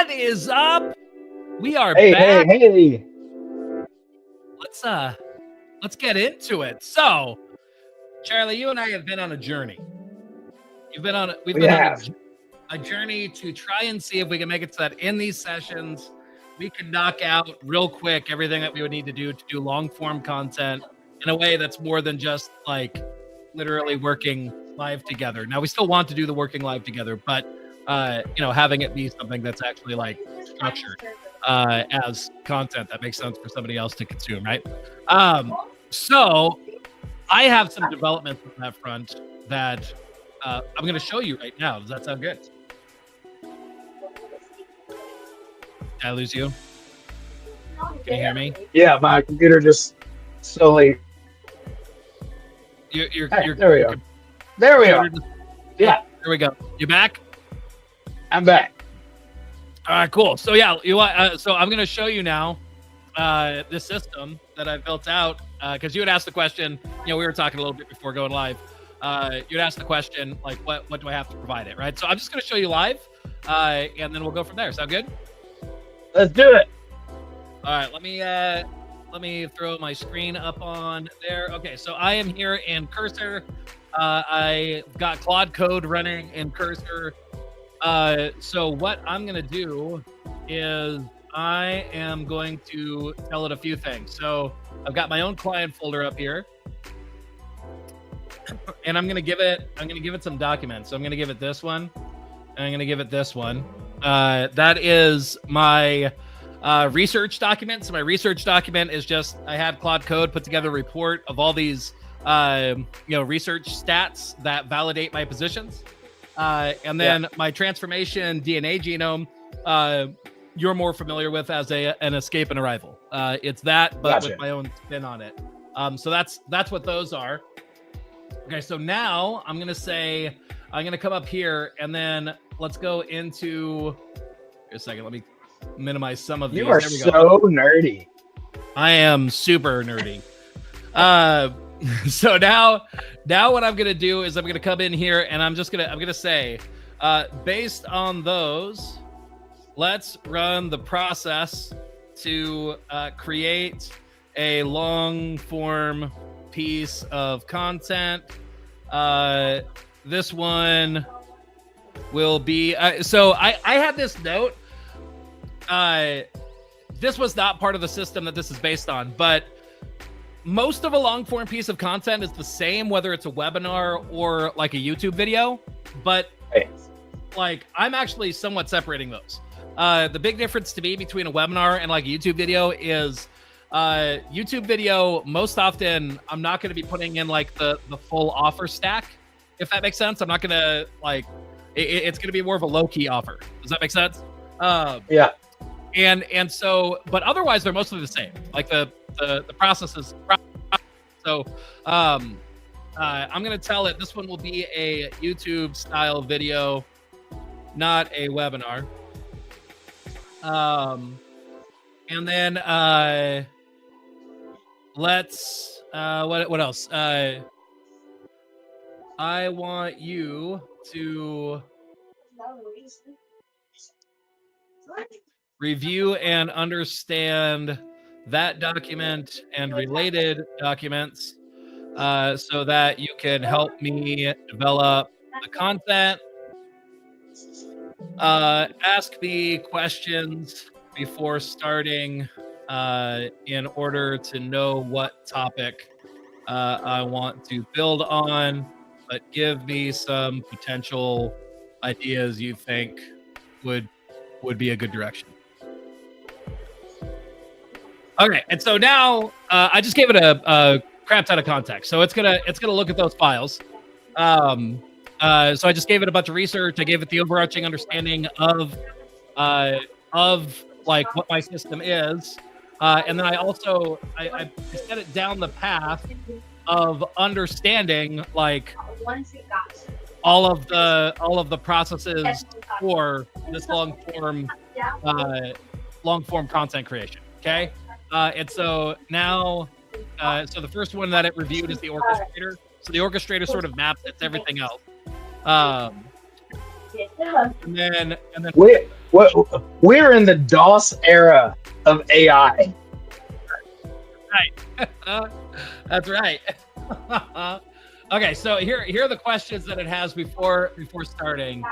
What is up? We are Hey, back. hey. Let's get into it. So, Charlie, you and I have been on a journey. We've been on a journey to try and see if we can make it so that in these sessions we can knock out real quick everything that we would need to do long form content in a way that's more than just like literally working live together. Now, we still want to do the working live together, but having it be something that's actually like structured as content that makes sense for somebody else to consume, right? So I have some developments on that front that I'm going to show you right now. Does that sound good? Did I lose you? Can you hear me? Yeah, my computer just slowly. There we go. There we are. Yeah. There we go. You back? I'm back. All right, cool. So yeah, so I'm going to show you now this system that I built out because you had asked the question. We were talking a little bit before going live. You'd asked the question like, what do I have to provide it, right? So I'm just going to show you live, and then we'll go from there. Sound good? Let's do it. All right, let me throw my screen up on there. Okay, so I am here in Cursor. I got Claude Code running in Cursor. So what I'm going to do is I am going to tell it a few things. So I've got my own client folder up here, and I'm going to give it some documents. So I'm going to give it this one, and I'm going to give it this one. That is my research document. So my research document is just, I had Claude Code put together a report of all these, research stats that validate my positions. And then my transformation DNA genome, you're more familiar with as an escape and arrival. It's that, but with my own spin on it. So that's what those are. Okay, so now I'm going to come up here and then let's go into, here a second, let me minimize some of these. You are so nerdy. I am super nerdy. So now what I'm going to do is I'm going to come in here and I'm going to say, based on those, let's run the process to create a long form piece of content. This one will be, so I had this note. This was not part of the system that this is based on, but most of a long form piece of content is the same, whether it's a webinar or like a YouTube video, but like I'm actually somewhat separating those. The big difference to me between a webinar and like a YouTube video is YouTube video, most often I'm not going to be putting in like the full offer stack, if that makes sense. I'm not going to like, it's going to be more of a low-key offer. Does that make sense? Yeah. And so, but otherwise they're mostly the same. Like the process is, so I'm going to tell it this one will be a YouTube style video, not a webinar. And then let's what else? I want you to review and understand that document and related documents so that you can help me develop the content. Ask me questions before starting in order to know what topic I want to build on, but give me some potential ideas you think would be a good direction. Okay, and so now I just gave it a crap ton of context. So it's gonna look at those files. So I just gave it a bunch of research. I gave it the overarching understanding of like what my system is, and then I also I set it down the path of understanding like all of the processes for this long form content creation. Okay. And so now, so the first one that it reviewed is the orchestrator. So the orchestrator sort of maps it's everything else. and then we're in the DOS era of AI. right. That's right. Okay, so here are the questions that it has before starting.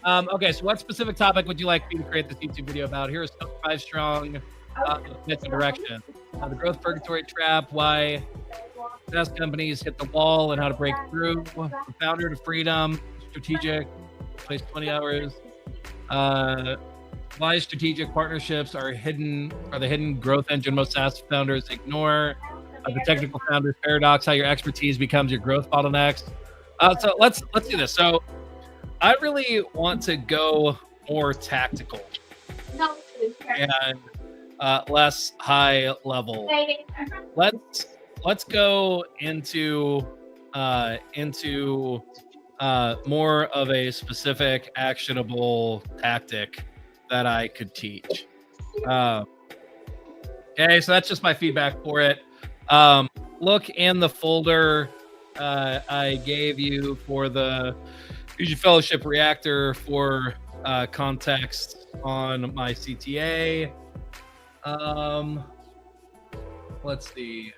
Okay, so what specific topic would you like me to create this YouTube video about? Here is 5 strong myths and direction. The growth purgatory trap, why best companies hit the wall and how to break through. The founder to freedom, strategic, place 20 hours. Why strategic partnerships are the hidden growth engine most SaaS founders ignore. The technical founders paradox, how your expertise becomes your growth bottlenecks. So let's do this. So I really want to go more tactical and less high level. Let's go into more of a specific actionable tactic that I could teach. Okay, so that's just my feedback for it. Look in the folder I gave you for the Fusion Fellowship Reactor for context on my CTA. Let's see.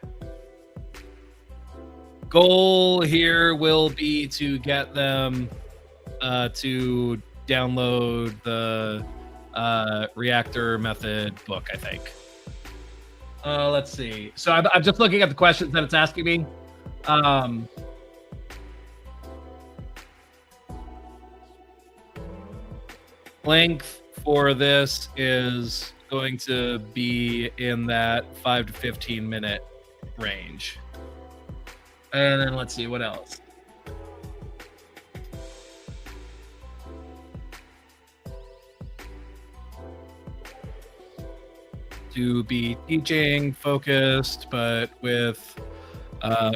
Goal here will be to get them to download the Reactor Method book, I think. Let's see. So I'm just looking at the questions that it's asking me. Length for this is going to be in that 5 to 15 minute range. And then let's see what else. To be teaching focused, but with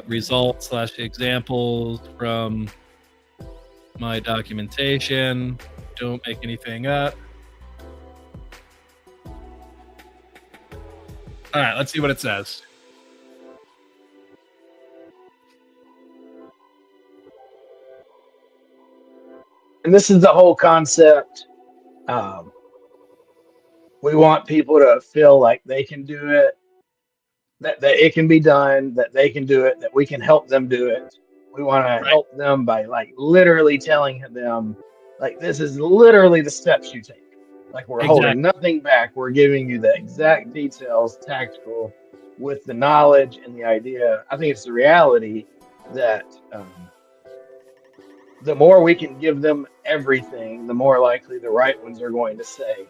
results / examples from my documentation. Don't make anything up. All right, let's see what it says. And this is the whole concept. We want people to feel like they can do it, that it can be done, that they can do it, that we can help them do it. We want to help them by like literally telling them, like, this is literally the steps you take. Like, we're holding nothing back. We're giving you the exact details, tactical, with the knowledge and the idea. I think it's the reality that the more we can give them everything, the more likely the right ones are going to say,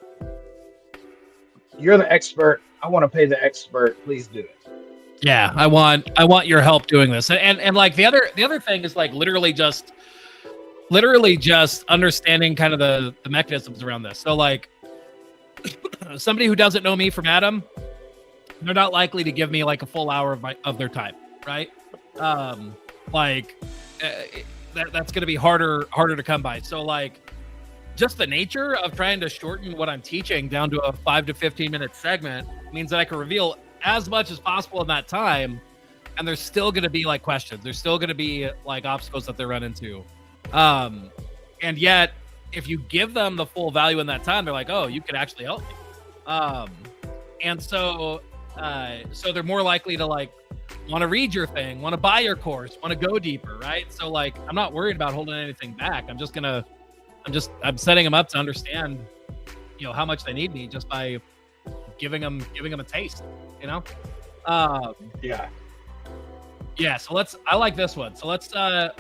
you're the expert. I want to pay the expert. Please do it. Yeah, I want your help doing this. And like the other thing is like literally just understanding kind of the mechanisms around this. So like somebody who doesn't know me from Adam, they're not likely to give me like a full hour of their time, right? That's going to be harder to come by. So like just the nature of trying to shorten what I'm teaching down to a 5 to 15 minute segment means that I can reveal as much as possible in that time, and there's still going to be like questions. There's still going to be like obstacles that they run into. And yet if you give them the full value in that time, they're like, oh, you could actually help me. And so they're more likely to like want to read your thing, want to buy your course, want to go deeper, right? So like, I'm not worried about holding anything back. I'm setting them up to understand, how much they need me just by giving them a taste, Yeah. So I like this one. So let's go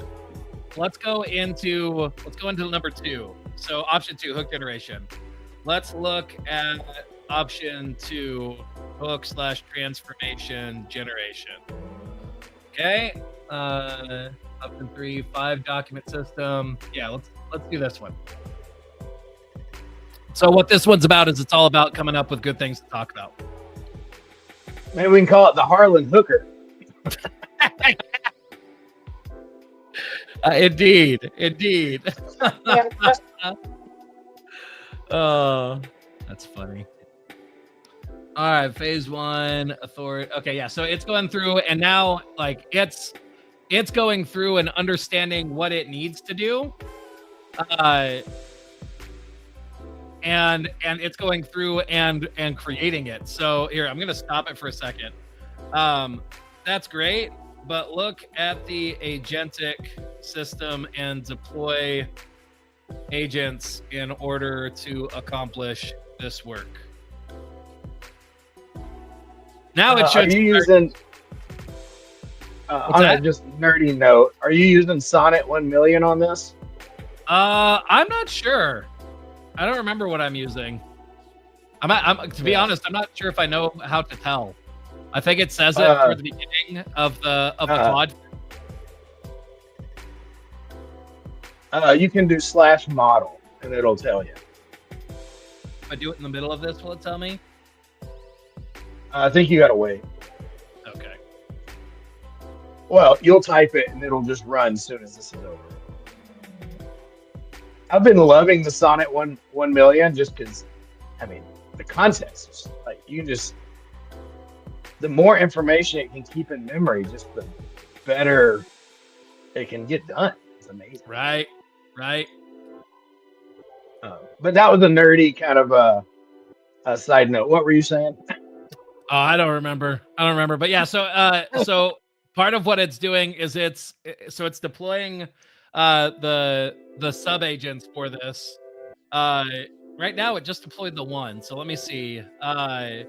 into number 2. So option 2, hook generation. Let's look at option 2, hook / transformation generation. Okay. Option 3, 5 document system. Yeah, let's do this one. So what this one's about is it's all about coming up with good things to talk about. Maybe we can call it the Harlan Hooker. Indeed. That's funny. All right, phase 1, authority. Okay, yeah. So it's going through, and now like it's going through and understanding what it needs to do. and it's going through and creating it. So here, I'm gonna stop it for a second. That's great, but look at the agentic system and deploy agents in order to accomplish this work. Now it should. Are you using? On a just nerdy note, are you using Sonnet 1 million on this? I'm not sure. I don't remember what I'm using. I'm to be honest, I'm not sure if I know how to tell. I think it says it toward the beginning of the Claude. You can do /model and it'll tell you. If I do it in the middle of this, will it tell me? I think you gotta wait. Okay. Well, you'll type it and it'll just run as soon as this is over. I've been loving the Sonnet 1 million just because, I mean, the context is like the more information it can keep in memory, just the better it can get done. It's amazing. Right. But that was a nerdy kind of a side note. What were you saying? Oh, I don't remember. But yeah, so part of what it's doing is it's deploying the sub agents for this. Right now it just deployed the one. So let me see. For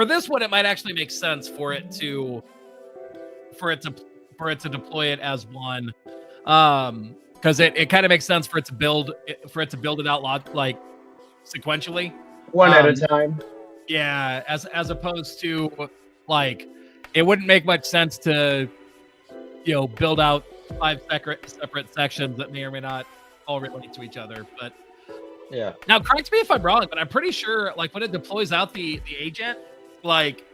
this one, it might actually make sense for it to deploy it as one. Because it kind of makes sense for it to build it out like sequentially. One at a time. Yeah, as opposed to like it wouldn't make much sense to build out 5 separate sections that may or may not all relate to each other. But yeah. Now correct me if I'm wrong, but I'm pretty sure like when it deploys out the agent, like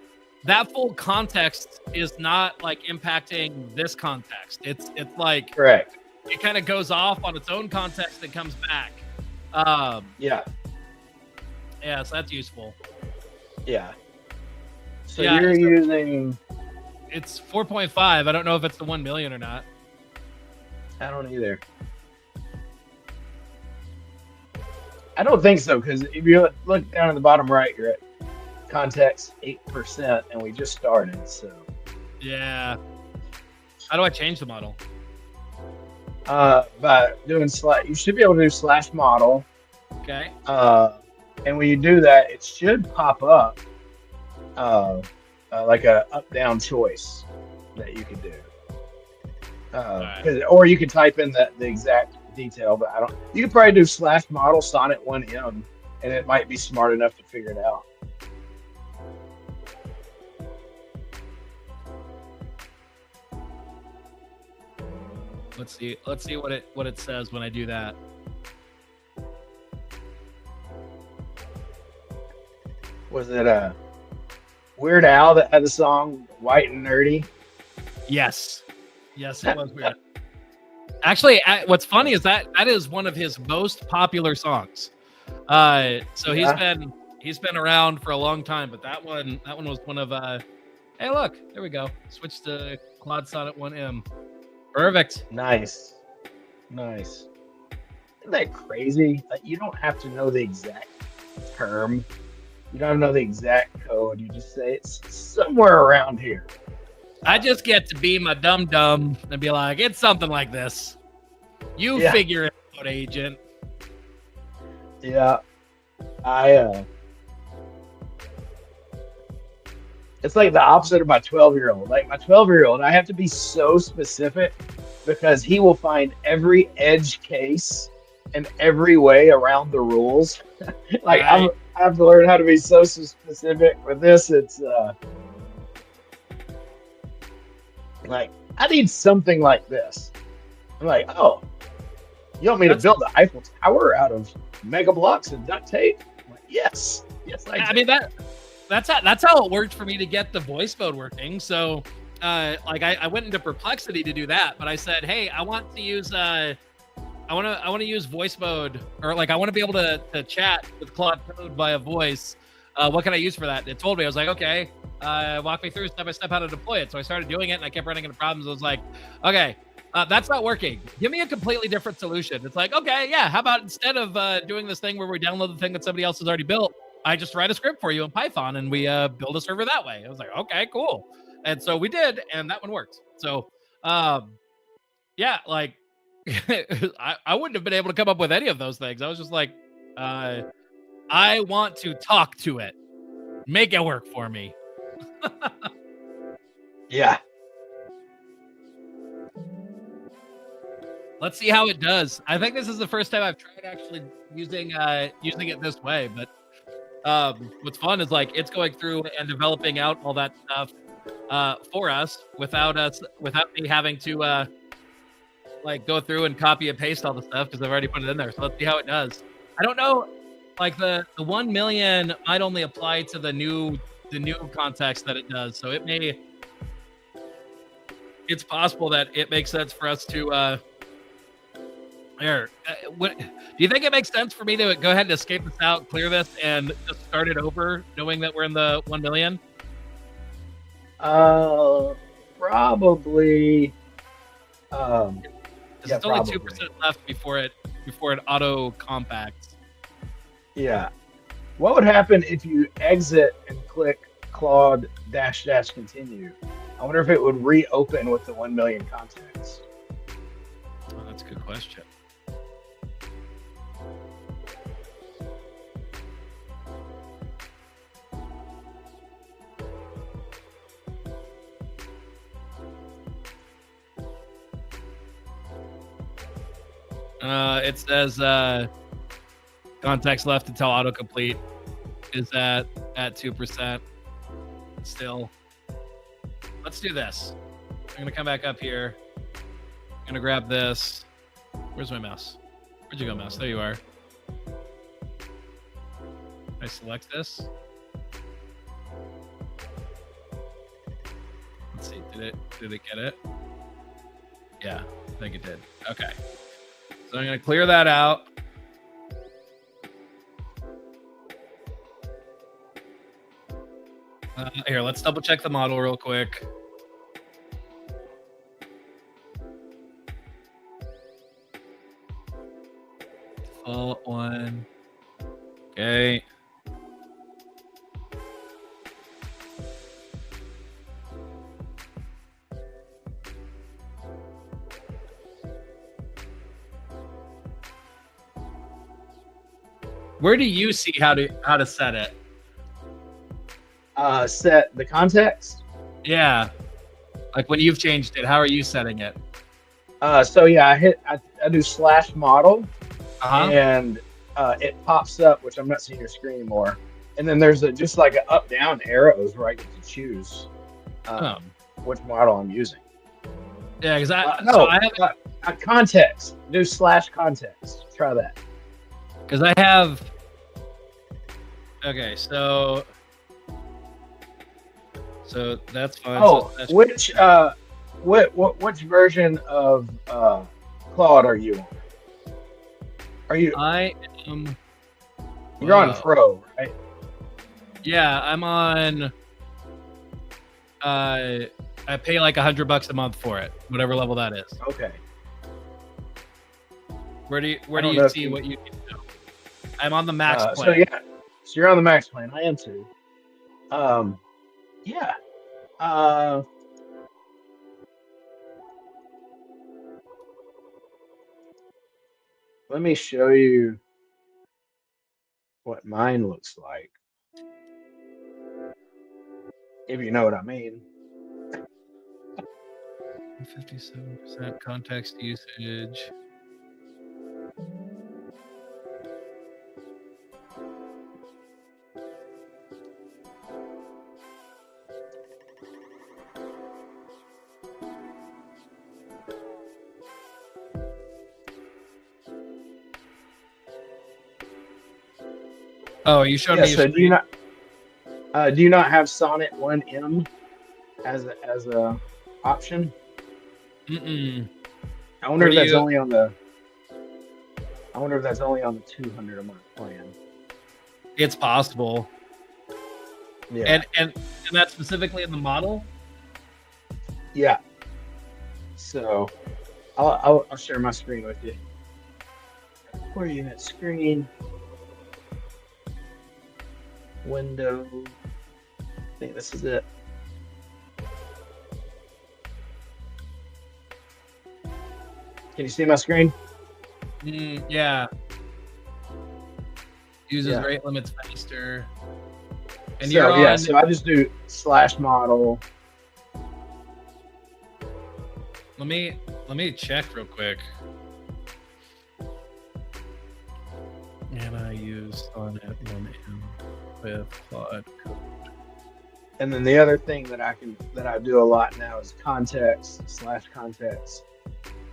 that full context is not like impacting this context. It's like correct. It kind of goes off on its own context and comes back. Yeah, so that's useful. Yeah. So you're using... It's 4.5. I don't know if it's the 1 million or not. I don't either. I don't think so, because if you look down at the bottom right, you're at context 8%, and we just started, so... Yeah. How do I change the model? By doing you should be able to do /model. Okay. And when you do that, it should pop up like a up-down choice that you can do. Right. Or you can type in the exact detail, but I don't. You could probably do /model Sonnet 1M, and it might be smart enough to figure it out. Let's see what it says when I do that. Was it a Weird Al that had the song White and Nerdy? Yes, it was weird. Actually, what's funny is that is one of his most popular songs. So he's been around for a long time, but that one was one of hey, look, there we go. Switch to Claude Sonnet 1M. Perfect. Nice. Isn't that crazy? Like, you don't have to know the exact term. You don't know the exact code. You just say it's somewhere around here. I just get to be my dum and be like, it's something like this. You figure it out, agent. Yeah. It's like the opposite of my 12-year-old. Like my 12-year-old, I have to be so specific because he will find every edge case and every way around the rules. Like right. I have to learn how to be so specific. With this, it's like I need something like this. I'm like, oh, you want me to build the Eiffel Tower out of mega blocks and duct tape? I'm like, yes. I mean that's how it worked for me to get the voice mode working. So like I went into Perplexity to do that, but I said, hey, I want to use I want to use voice mode, or like I want to be able to chat with Claude Code via voice. What can I use for that? It told me. I was like, okay, walk me through step by step how to deploy it. So I started doing it, and I kept running into problems. I was like, okay, That's not working. Give me a completely different solution. It's like, okay, yeah, how about instead of doing this thing where we download the thing that somebody else has already built, I just write a script for you in Python and we build a server that way. I was like, okay, cool. And so we did, and that one worked. So, yeah, like I wouldn't have been able to come up with any of those things. I was just like, I want to talk to it. Make it work for me. Yeah. Let's see how it does. I think this is the first time I've tried actually using it this way. But what's fun is like it's going through and developing out all that stuff for us without me having to like go through and copy and paste all the stuff because I've already put it in there. So let's see how it does. I don't know, like the 1 million might only apply to the new context that it does. So it's possible that it makes sense for us to what do you think it makes sense for me to go ahead and escape this out, clear this, and just start it over, knowing that we're in the 1 million? Probably. It's only 2% left before it auto compacts. Yeah. What would happen if you exit and click Claude -- continue? I wonder if it would reopen with the 1 million context. Oh, that's a good question. It says context left until autocomplete is at 2% still. Let's do this. I'm gonna come back up here. I'm gonna grab this. Where's my mouse? Where'd you go, mouse? There you are. I select this. Let's see. Did it get it? Yeah, I think it did. Okay. So I'm going to clear that out. Here, let's double check the model real quick. Default one. Okay. Where do you see how to set it? Set the context. Yeah, like when you've changed it, how are you setting it? So yeah, I do /model, and it pops up, which I'm not seeing your screen anymore. And then there's just like an up down arrows where I get to choose which model I'm using. Yeah, because I have a context. Do /context. Try that. Because I have. Okay, so that's fine. Oh, so that's which version of Claude are you on? I am. You're on Pro, right? Yeah, I'm on. I pay like $100 a month for it, whatever level that is. Okay. Where do you see what you can do? I'm on the max plan. So yeah, so you're on the max plan. I am too. Yeah. Let me show you what mine looks like, if you know what I mean. 57% context usage. Oh, you showed me. So do you not have Sonnet 1M as a option? Mm-mm. I wonder if that's only on the 200 a month plan. It's possible. Yeah. And that's specifically in the model? Yeah. So I'll share my screen with you. Where are you at? Screen, window. I think this is it. Can you see my screen? Yeah. Uses rate limits faster. And so, you're on. So I just do /model. Let me check real quick. And I use Sonnet 1M with Claude Code. And then the other thing that I do a lot now is context /context,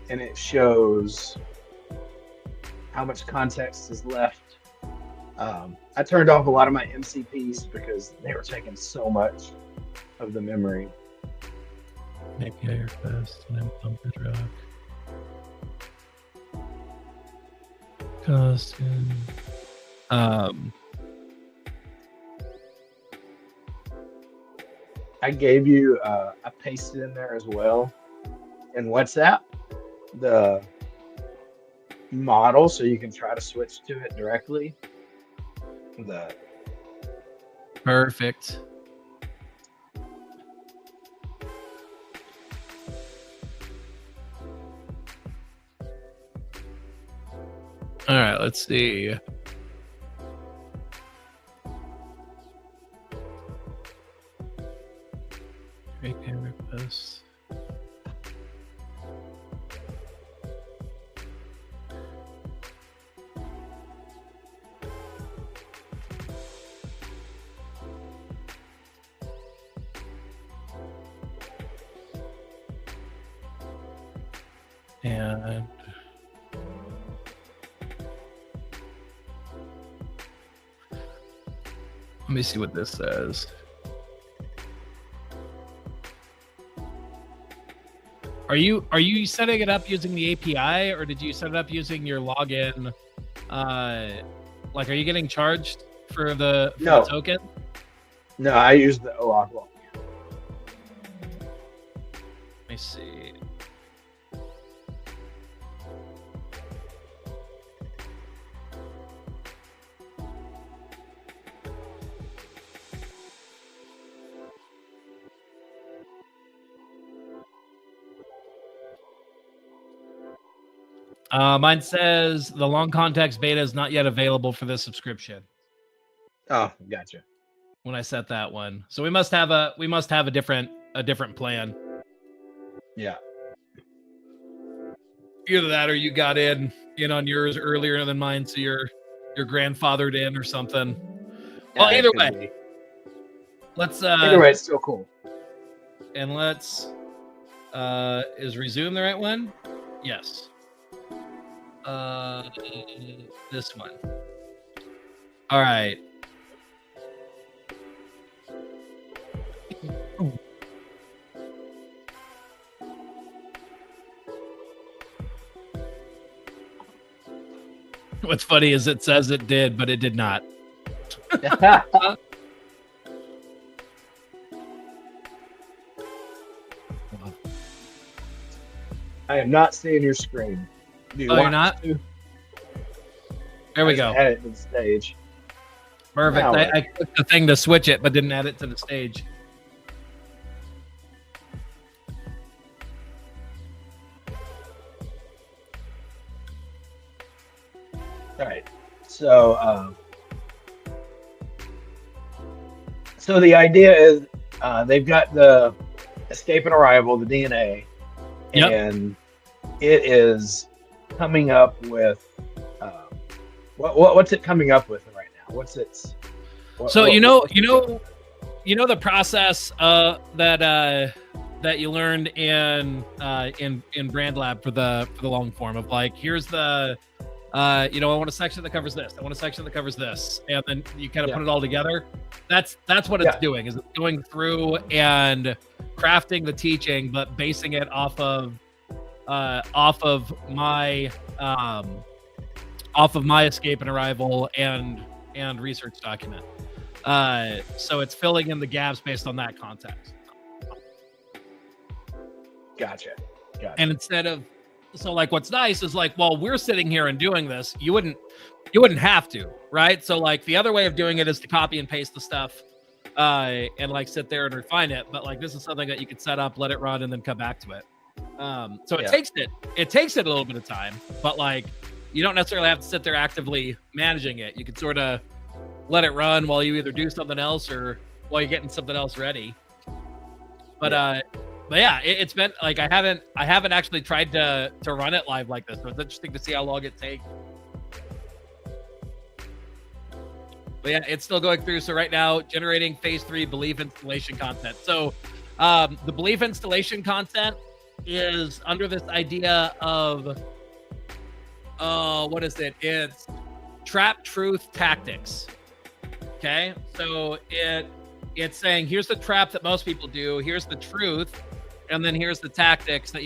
and it shows how much context is left. I turned off a lot of my MCPs because they were taking so much of the memory. API request and unfiltered rock. Custom. I gave you, I pasted in there as well in WhatsApp the model so you can try to switch to it directly. Perfect. All right, let's see. API request. And let me see what this says. Are you setting it up using the API, or did you set it up using your login? Like, are you getting charged for the token? No, I use the OAuth login. Let me see. Mine says the long context beta is not yet available for this subscription. Oh, gotcha. When I set that one, so we must have a different plan. Yeah. Either that, or you got in on yours earlier than mine, so you're grandfathered in or something. Well, either way, let's. Either way, it's still cool. And let's. Is resume the right one? Yes. This one. All right. What's funny is it says it did, but it did not. I am not seeing your screen. You're not? There we go. Add it to the stage. Perfect. I clicked the thing to switch it, but didn't add it to the stage. All right. So, so the idea is they've got the escape and arrival, the DNA, and it is coming up with what's it coming up with right now? What's its? You know the process that you learned in Brand Lab for the long form of like, here's the I want a section that covers this. I want a section that covers this, and then you kind of put it all together. That's what it's doing. Is it's going through and crafting the teaching, but basing it off of my escape and arrival and research document. So it's filling in the gaps based on that context. Gotcha. And instead of So like what's nice is like, while we're sitting here and doing this, you wouldn't have to, right? So like the other way of doing it is to copy and paste the stuff and like sit there and refine it. But like this is something that you could set up, let it run, and then come back to it. So it takes it a little bit of time, but like you don't necessarily have to sit there actively managing it. You could sort of let it run while you either do something else or while you're getting something else ready. But yeah, it's been like I haven't actually tried to run it live like this. So it's interesting to see how long it takes. But yeah, it's still going through. So right now, generating phase 3 belief installation content. So the belief installation content is under this idea of what is it? It's trap truth tactics. Okay, so it's saying here's the trap that most people do, here's the truth, and then here's the tactics that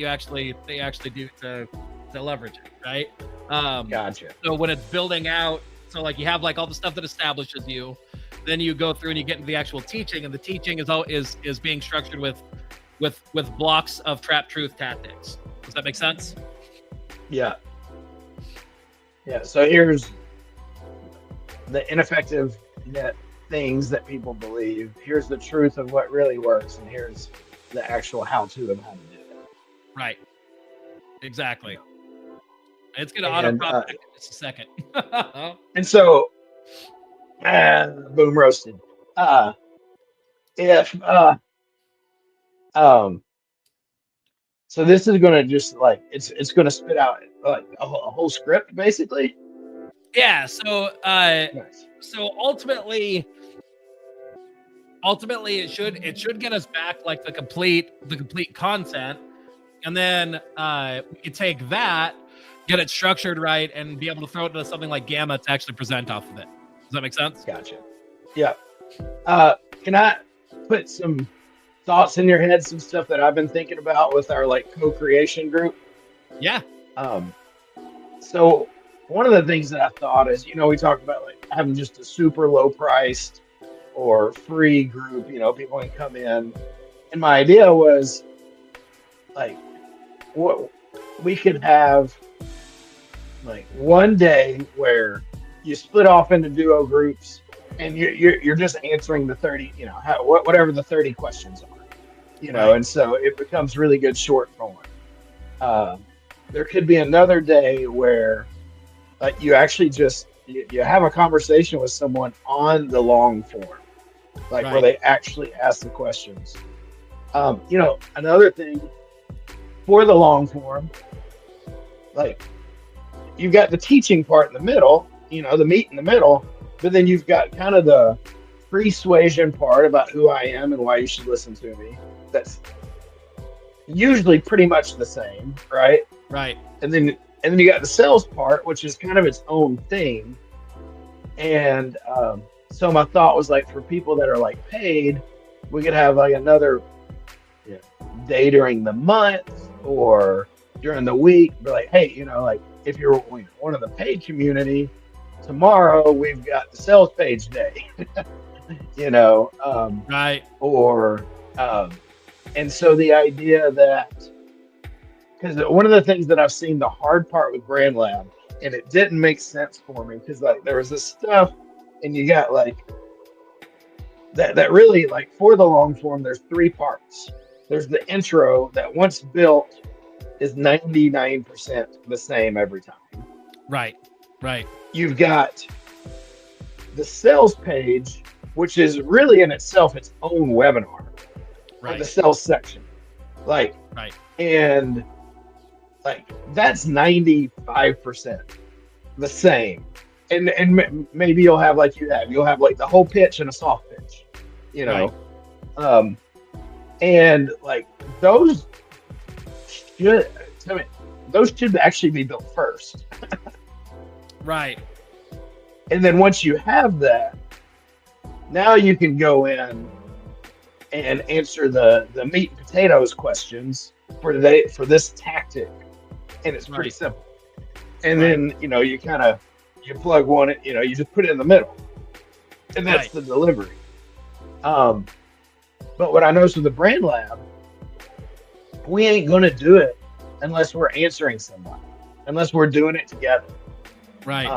they actually do to leverage it, right? Gotcha. So when it's building out, so like you have like all the stuff that establishes you, then you go through and you get into the actual teaching, and the teaching is being structured with blocks of trap truth tactics. Does that make sense? Yeah. So here's the ineffective things that people believe. Here's the truth of what really works, and here's the actual how-to of how to do it. Right. Exactly. It's going to auto-prompt in just a second. And so, boom, roasted. So this is going to just like it's going to spit out like a whole script, basically. Yeah. So Nice. so ultimately it should get us back like the complete content, and then we can take that, get it structured right, and be able to throw it into something like Gamma to actually present off of it. Does that make sense? Gotcha. Yeah. Can I put some thoughts in your head, some stuff that I've been thinking about with our like co-creation group? Yeah. So one of the things that I thought is, we talked about like having just a super low priced or free group, people can come in. And my idea was like, what we could have like one day where you split off into duo groups and you're just answering the 30, whatever the 30 questions are, Right. And so it becomes really good short form. There could be another day where you actually just you have a conversation with someone on the long form, like Right. where they actually ask the questions. Another thing for the long form, like you've got the teaching part in the middle, the meat in the middle, but then you've got kind of the persuasion part about who I am and why you should listen to me. That's usually pretty much the same, right? Right. And then you got the sales part, which is kind of its own thing. And so my thought was like, for people that are like paid, we could have like another day during the month or during the week, but like, hey, like if you're one of the paid community, tomorrow we've got the sales page day, Right. or and so the idea that, because one of the things that I've seen the hard part with Brand Lab, and it didn't make sense for me, because like there was this stuff, and you got like that really, like for the long form, there's 3 parts. There's the intro that once built is 99% the same every time. Right. You've got the sales page, which is really in itself its own webinar, Right. the sales section, like, Right. and like that's 95% the same. And maybe you'll have like you'll have like the whole pitch and a soft pitch, Right. and like those should actually be built first. Right. And then once you have that, now you can go in and answer the meat and potatoes questions for this tactic, and it's pretty Right. simple. And then you plug one, you just put it in the middle, and that's Right. the delivery. But what I noticed with the Brand Lab, we ain't gonna do it unless we're answering somebody, unless we're doing it together. Right.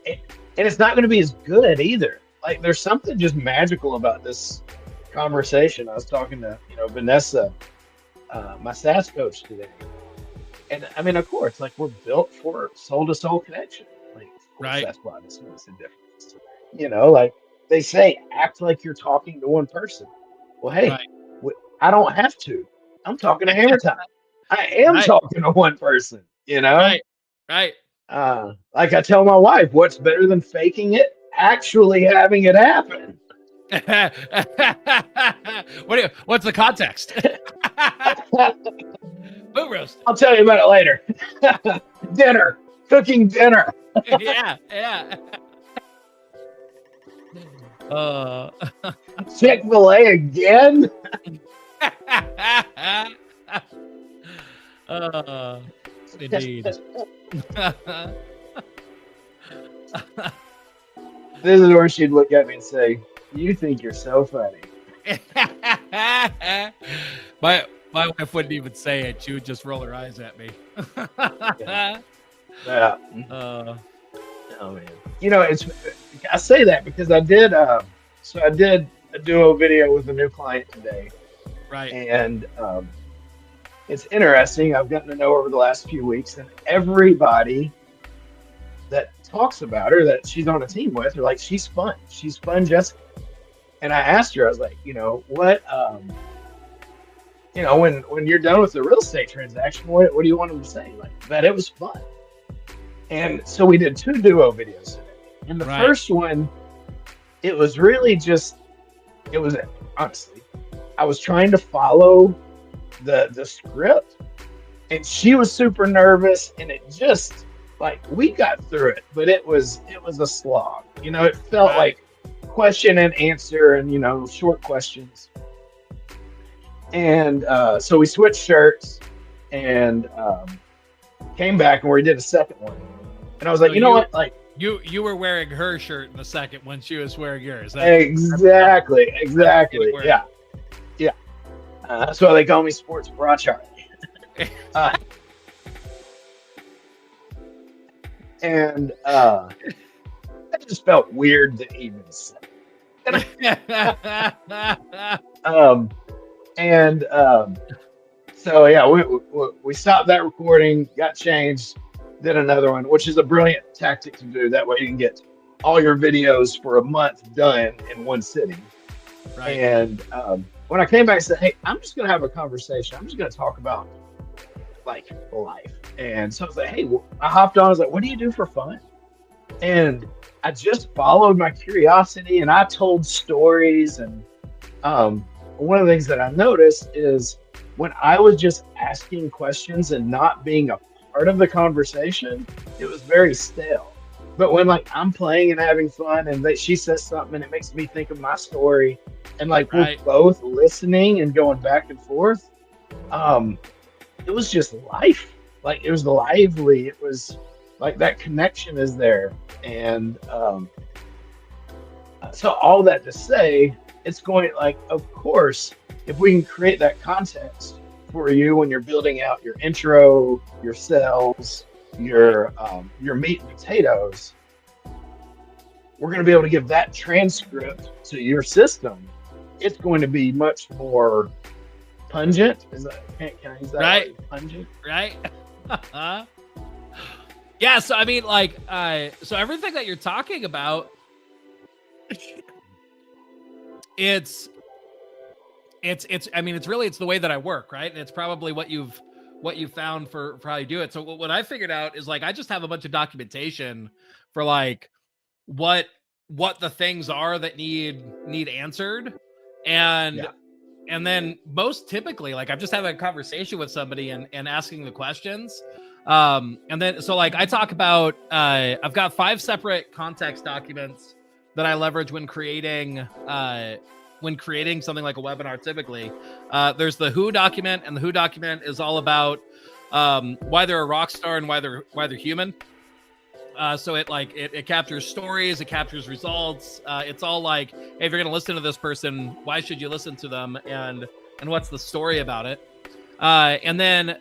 And it's not going to be as good either. Like there's something just magical about this conversation. I was talking to, Vanessa, my SAS coach today. And I mean, of course, like we're built for soul to soul connection. Like, of course, Right. that's why this makes a difference. Like they say, act like you're talking to one person. Well, hey, Right. I don't have to. I'm talking to Hammer Time. I am Right. talking to one person, Right. Right. Like I tell my wife, what's better than faking it? Actually having it happen. What's the context? Boom roast. I'll tell you about it later. Dinner. Cooking dinner. Yeah. Chick-fil-A again? Indeed. This is where she'd look at me and say, "You think you're so funny." My wife wouldn't even say it. She would just roll her eyes at me. Yeah. Uh, Oh man. I say that because I did a duo video with a new client today. right. And it's interesting. I've gotten to know her over the last few weeks, and everybody that talks about her that she's on a team with are like, she's fun. She's fun, Jessica. And I asked her, I was like, what, when you're done with the real estate transaction, what do you want them to say? Like that it was fun. And so we did 2 duo videos today. And the first one, it was really honestly, I was trying to follow the script, and she was super nervous, and it just like we got through it, but it was a slog. It felt like question and answer and short questions. And so we switched shirts and came back, and we did a second one. And I was like, what? Like you were wearing her shirt in the second when she was wearing yours. Exactly. Yeah. That's why they call me Sports Bra Charlie. And that just felt weird to even say. So yeah, we stopped that recording, got changed, did another one, which is a brilliant tactic to do. That way you can get all your videos for a month done in one sitting. Right. And when I came back, I said, hey, I'm just going to have a conversation. I'm just going to talk about like life. And so I was like, hey, I hopped on. I was like, what do you do for fun? And I just followed my curiosity, and I told stories. And one of the things that I noticed is when I was just asking questions and not being a part of the conversation, it was very stale. But when like I'm playing and having fun, and she says something and it makes me think of my story, and like we're both listening and going back and forth, it was just life. Like it was lively. It was like that connection is there. And so all that to say, it's going like, of course, if we can create that context for you when you're building out your intro, your sales, your meat and potatoes, we're going to be able to give that transcript to your system. It's going to be much more pungent. Is that, can I use that right word? Pungent, right? Yeah, so I mean, like, so everything that you're talking about, it's I mean, it's the way that I work, right? And it's probably what you've found for how you do it. So what I figured out is like, I just have a bunch of documentation for like what the things are that need answered. And then most typically, like I'm just having a conversation with somebody and asking the questions. And then, so like I talk about, I've got 5 separate context documents that I leverage when creating something like a webinar. Typically, there's the who document, and the who document is all about why they're a rock star and why they're human. So it captures stories, it captures results. It's all like, hey, if you're going to listen to this person, why should you listen to them, and what's the story about it? And then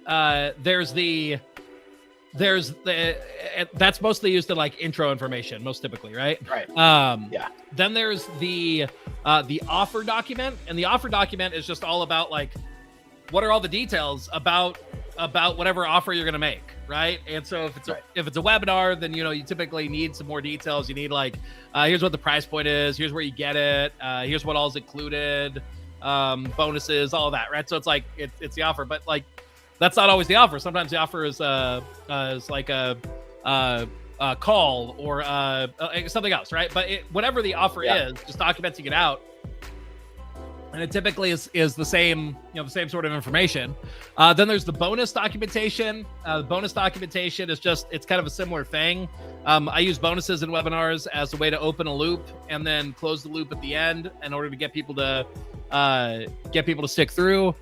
that's mostly used to like intro information, most typically, right? Right. Yeah. Then there's the offer document, and the offer document is just all about like what are all the details about whatever offer you're going to make, right? And so if it's a webinar, then you typically need some more details. You need like here's what the price point is, here's where you get it, here's what all is included, bonuses, all that, right? So it's like it's the offer, but like that's not always the offer. Sometimes the offer is like a call or something else, right? But whatever the offer is, just documenting it out. And it typically is the same, the same sort of information. Then there's the bonus documentation. The bonus documentation is it's kind of a similar thing. I use bonuses in webinars as a way to open a loop and then close the loop at the end in order to get people to stick through.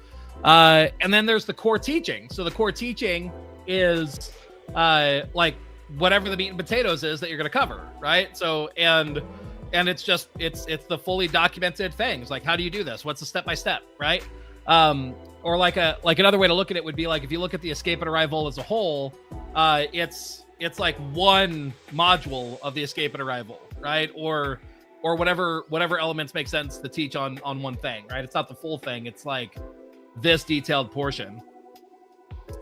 And then there's the core teaching. So the core teaching is like whatever the meat and potatoes is that you're going to cover, right? So and it's the fully documented things. Like, how do you do this? What's the step-by-step, right? Or like another way to look at it would be like, if you look at the escape and arrival as a whole, it's like one module of the escape and arrival, right? Or whatever elements make sense to teach on one thing, right? It's not the full thing. It's like this detailed portion.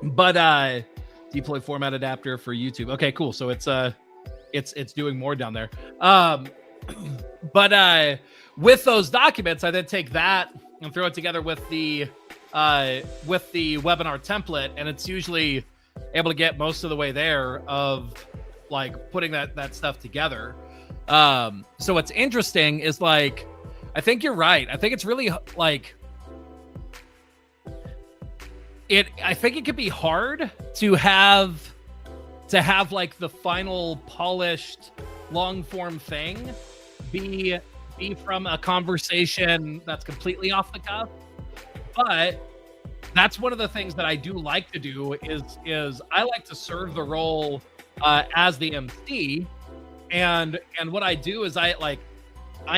But deploy format adapter for YouTube. Okay, cool. So it's doing more down there. But with those documents, I then take that and throw it together with the webinar template, and it's usually able to get most of the way there of like putting that stuff together. So what's interesting is like, I think you're right. I think it's really like I think it could be hard to have like the final polished long form thing be from a conversation that's completely off the cuff. But that's one of the things that I do like to do is I like to serve the role as the MC, and what I do is I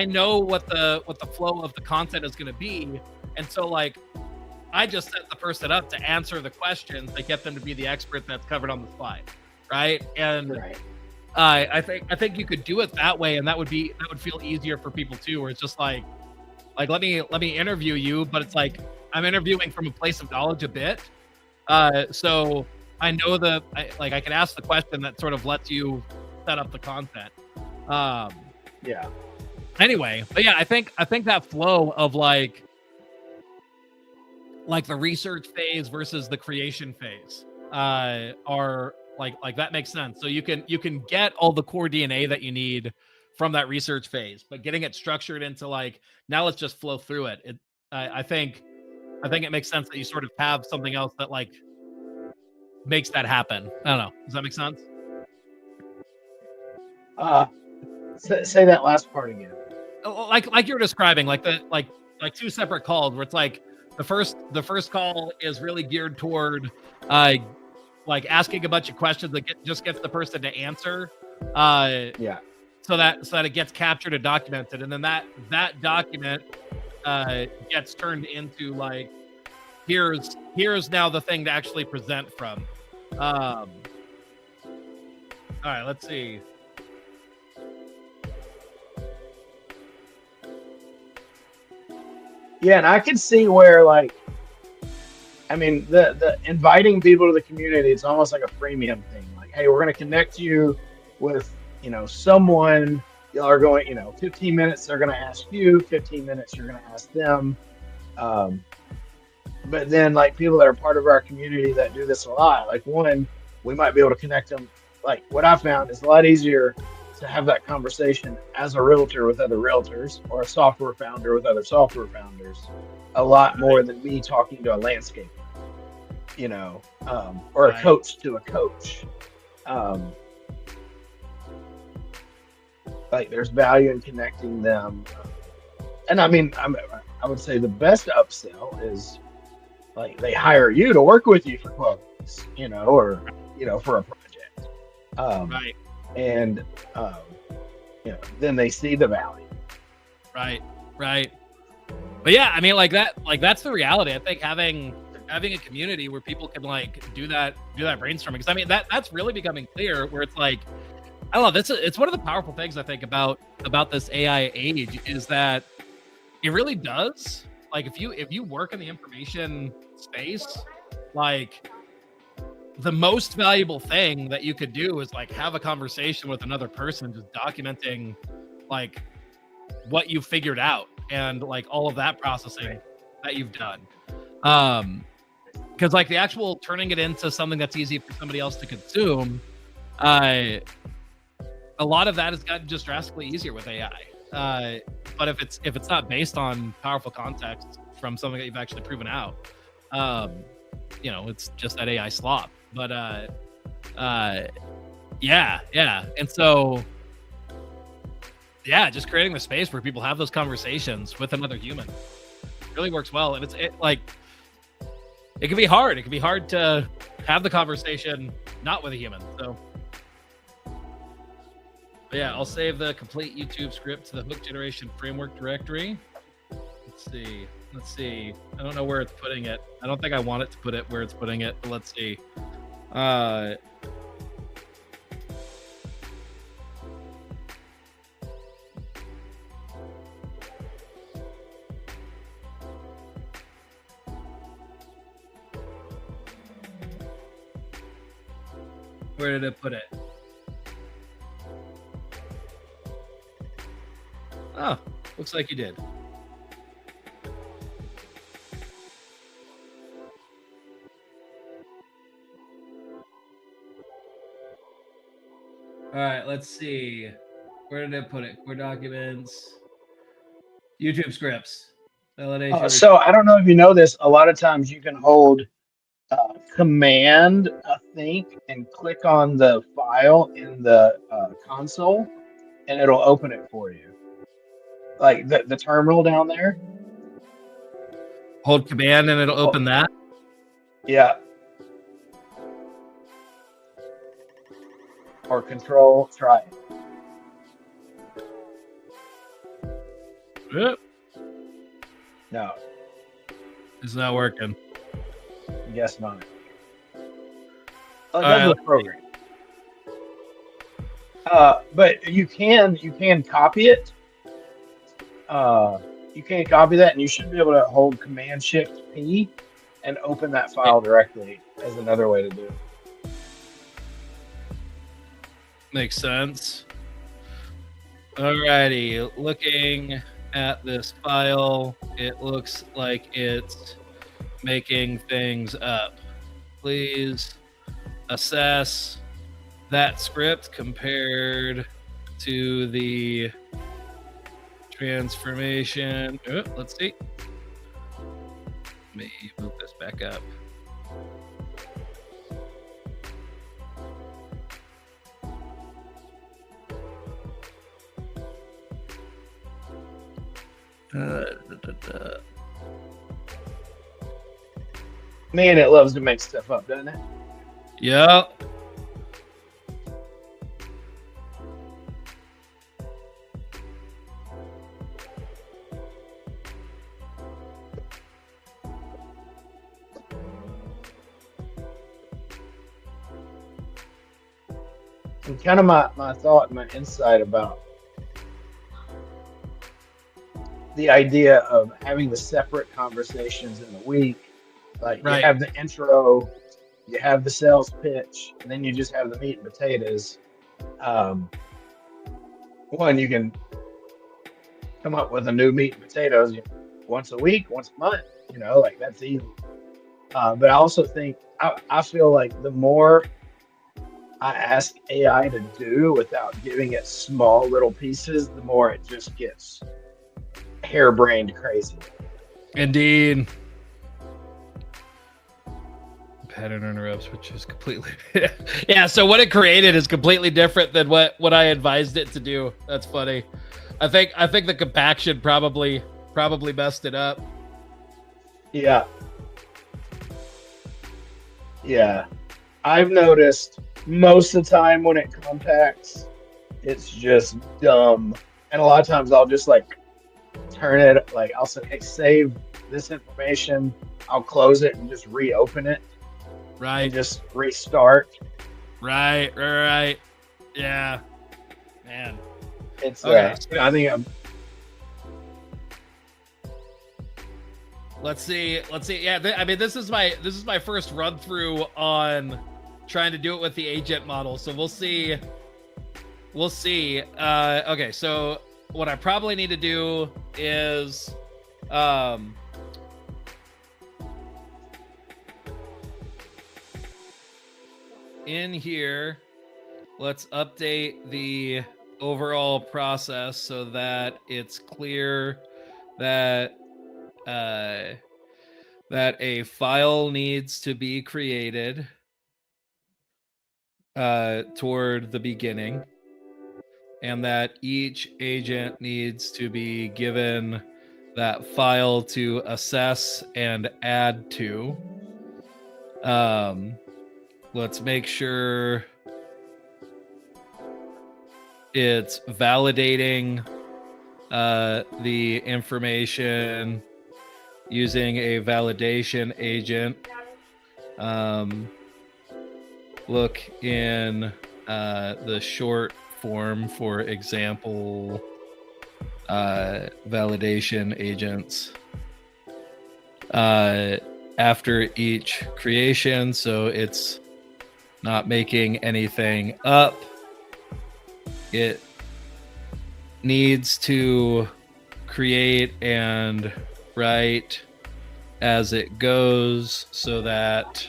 know what the flow of the content is going to be, and so like I just set the person up to answer the questions that get them to be the expert that's covered on the slide, right? And Right. I think you could do it that way, and that would feel easier for people too. Where it's just like let me interview you, but it's like I'm interviewing from a place of knowledge a bit, so I know I can ask the question that sort of lets you set up the content. Yeah. Anyway, but yeah, I think that flow of like the research phase versus the creation phase are. Like that makes sense. So you can get all the core DNA that you need from that research phase, but getting it structured into like, now let's just flow through it. I think it makes sense that you sort of have something else that like makes that happen. I don't know. Does that make sense? Say that last part again. Like you were describing, like two separate calls where it's like the first call is really geared toward like asking a bunch of questions that just gets the person to answer. So that it gets captured and documented, and then that document gets turned into like, here's now the thing to actually present from. All right, let's see. Yeah, and I can see where like, I mean, the inviting people to the community, it's almost like a freemium thing. Like, hey, we're going to connect you with, someone. Y'all are going, 15 minutes, they're going to ask you, 15 minutes, you're going to ask them. But then like people that are part of our community that do this a lot, like one, we might be able to connect them. Like what I found is a lot easier to have that conversation as a realtor with other realtors, or a software founder with other software founders, a lot more than me talking to a landscaper, or a coach to a coach. Like there's value in connecting them. And I mean, I would say the best upsell is like they hire you to work with you for 12 weeks, or, for a project. Right. And, then they see the value. Right. But yeah, I mean, like that's the reality. I think having having a community where people can like do that brainstorming. Because I mean that's really becoming clear where it's like, I don't know, it's one of the powerful things I think about this AI age is that it really does, like, if you work in the information space, like, the most valuable thing that you could do is like have a conversation with another person, just documenting like what you figured out and like all of that processing that you've done. Because like the actual turning it into something that's easy for somebody else to consume, a lot of that has gotten just drastically easier with AI. But if it's not based on powerful context from something that you've actually proven out, it's just that AI slop. But yeah. And so just creating the space where people have those conversations with another human really works well. And it can be hard. It can be hard to have the conversation not with a human. So but yeah, I'll save the complete YouTube script to the hook generation framework directory. Let's see. I don't know where it's putting it. I don't think I want it to put it where it's putting it, but let's see. Where did it put it? Oh, looks like you did. All right, let's see. Where did I put it? Core documents, YouTube scripts, validation. So I don't know if you know this. A lot of times you can hold Command, I think, and click on the file in the console, and it'll open it for you. Like the terminal down there. Hold Command and it'll open that. Yeah. Or Control. Try it. Yep. No. It's not working. Guess not. That's the program. But you can copy it. You can copy that, and you should be able to hold Command Shift P and open that file directly as another way to do it. Makes sense. Alrighty, looking at this file, it looks like it's making things up. Please assess that script compared to the transformation. Let's see. Let me move this back up. Man, it loves to make stuff up, doesn't it? Yeah. And kind of my thought, my insight about the idea of having the separate conversations in the week. Like Right. You have the intro, you have the sales pitch, and then you just have the meat and potatoes. One, you can come up with a new meat and potatoes once a week, once a month, like that's easy. But I also think, I feel like the more I ask AI to do without giving it small little pieces, the more it just gets harebrained crazy. Indeed. Pattern interrupts, which is completely yeah. So what it created is completely different than what I advised it to do. That's funny. I think the compaction probably messed it up. Yeah. I've noticed most of the time when it compacts, it's just dumb. And a lot of times I'll just like turn it, like I'll say, hey, save this information I'll close it and just reopen it and Right. just restart. Right. Yeah. Man. It's Okay. I think Let's see. Yeah, I mean, this is my first run through on trying to do it with the agent model. So we'll see. Okay, so what I probably need to do is, in here, let's update the overall process so that it's clear that that a file needs to be created toward the beginning, and that each agent needs to be given that file to assess and add to. Let's make sure it's validating the information using a validation agent. Look in the short form for example validation agents after each creation, so it's not making anything up. It needs to create and write as it goes so that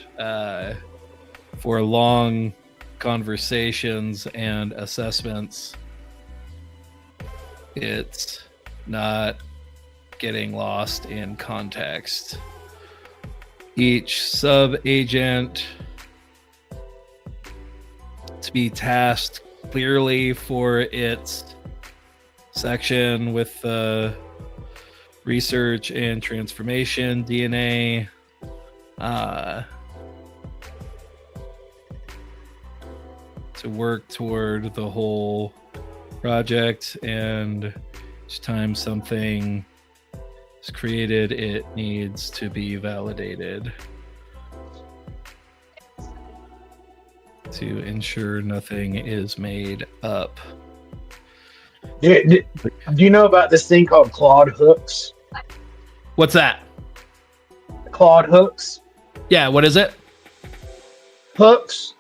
for long conversations and assessments, it's not getting lost in context. Each sub-agent to be tasked clearly for its section with the research and transformation DNA. To work toward the whole project, and each time something is created, it needs to be validated to ensure nothing is made up. do you know about this thing called Claude hooks? What's that? Claude hooks? Yeah, what is it? Hooks.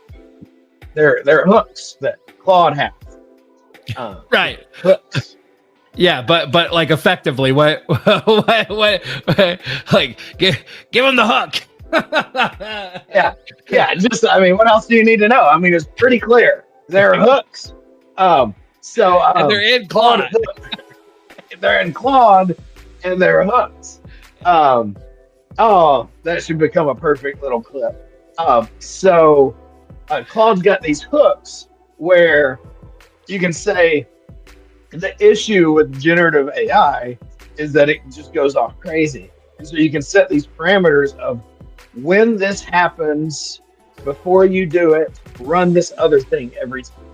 They're hooks that Claude has. Right. Hooks. Yeah, but like effectively, what like give him the hook. Yeah. Just, I mean, what else do you need to know? I mean, it's pretty clear. They're hooks. And they're in Claude. They're in Claude, and they're hooks. Oh, that should become a perfect little clip. Claude's got these hooks where you can say the issue with generative AI is that it just goes off crazy. And so you can set these parameters of when this happens, before you do it, run this other thing every time,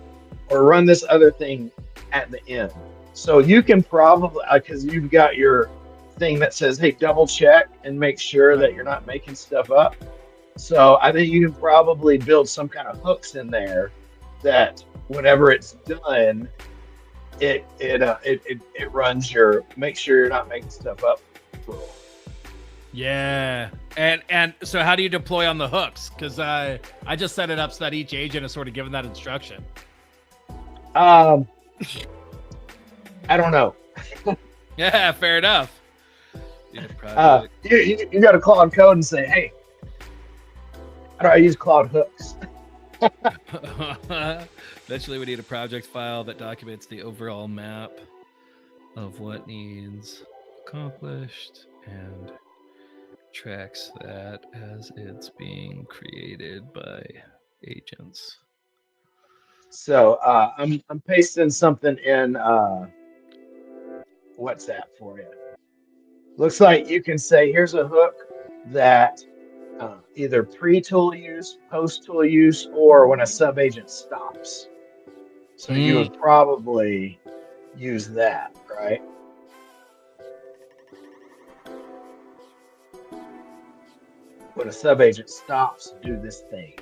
or run this other thing at the end. So you can probably, because you've got your thing that says, hey, double check and make sure that you're not making stuff up. So I think you can probably build some kind of hooks in there that whenever it's done, it runs your, make sure you're not making stuff up rule. Yeah. And so how do you deploy on the hooks? Because I just set it up so that each agent is sort of given that instruction. I don't know. Yeah, fair enough. You got to Claude code and say, hey, how do I use Claude hooks? Eventually we need a project file that documents the overall map of what needs accomplished and tracks that as it's being created by agents. So I'm pasting something in WhatsApp for you. Looks like you can say, here's a hook that either pre-tool use, post-tool use, or when a sub-agent stops. So you would probably use that, right? when a subagent stops to do this thing.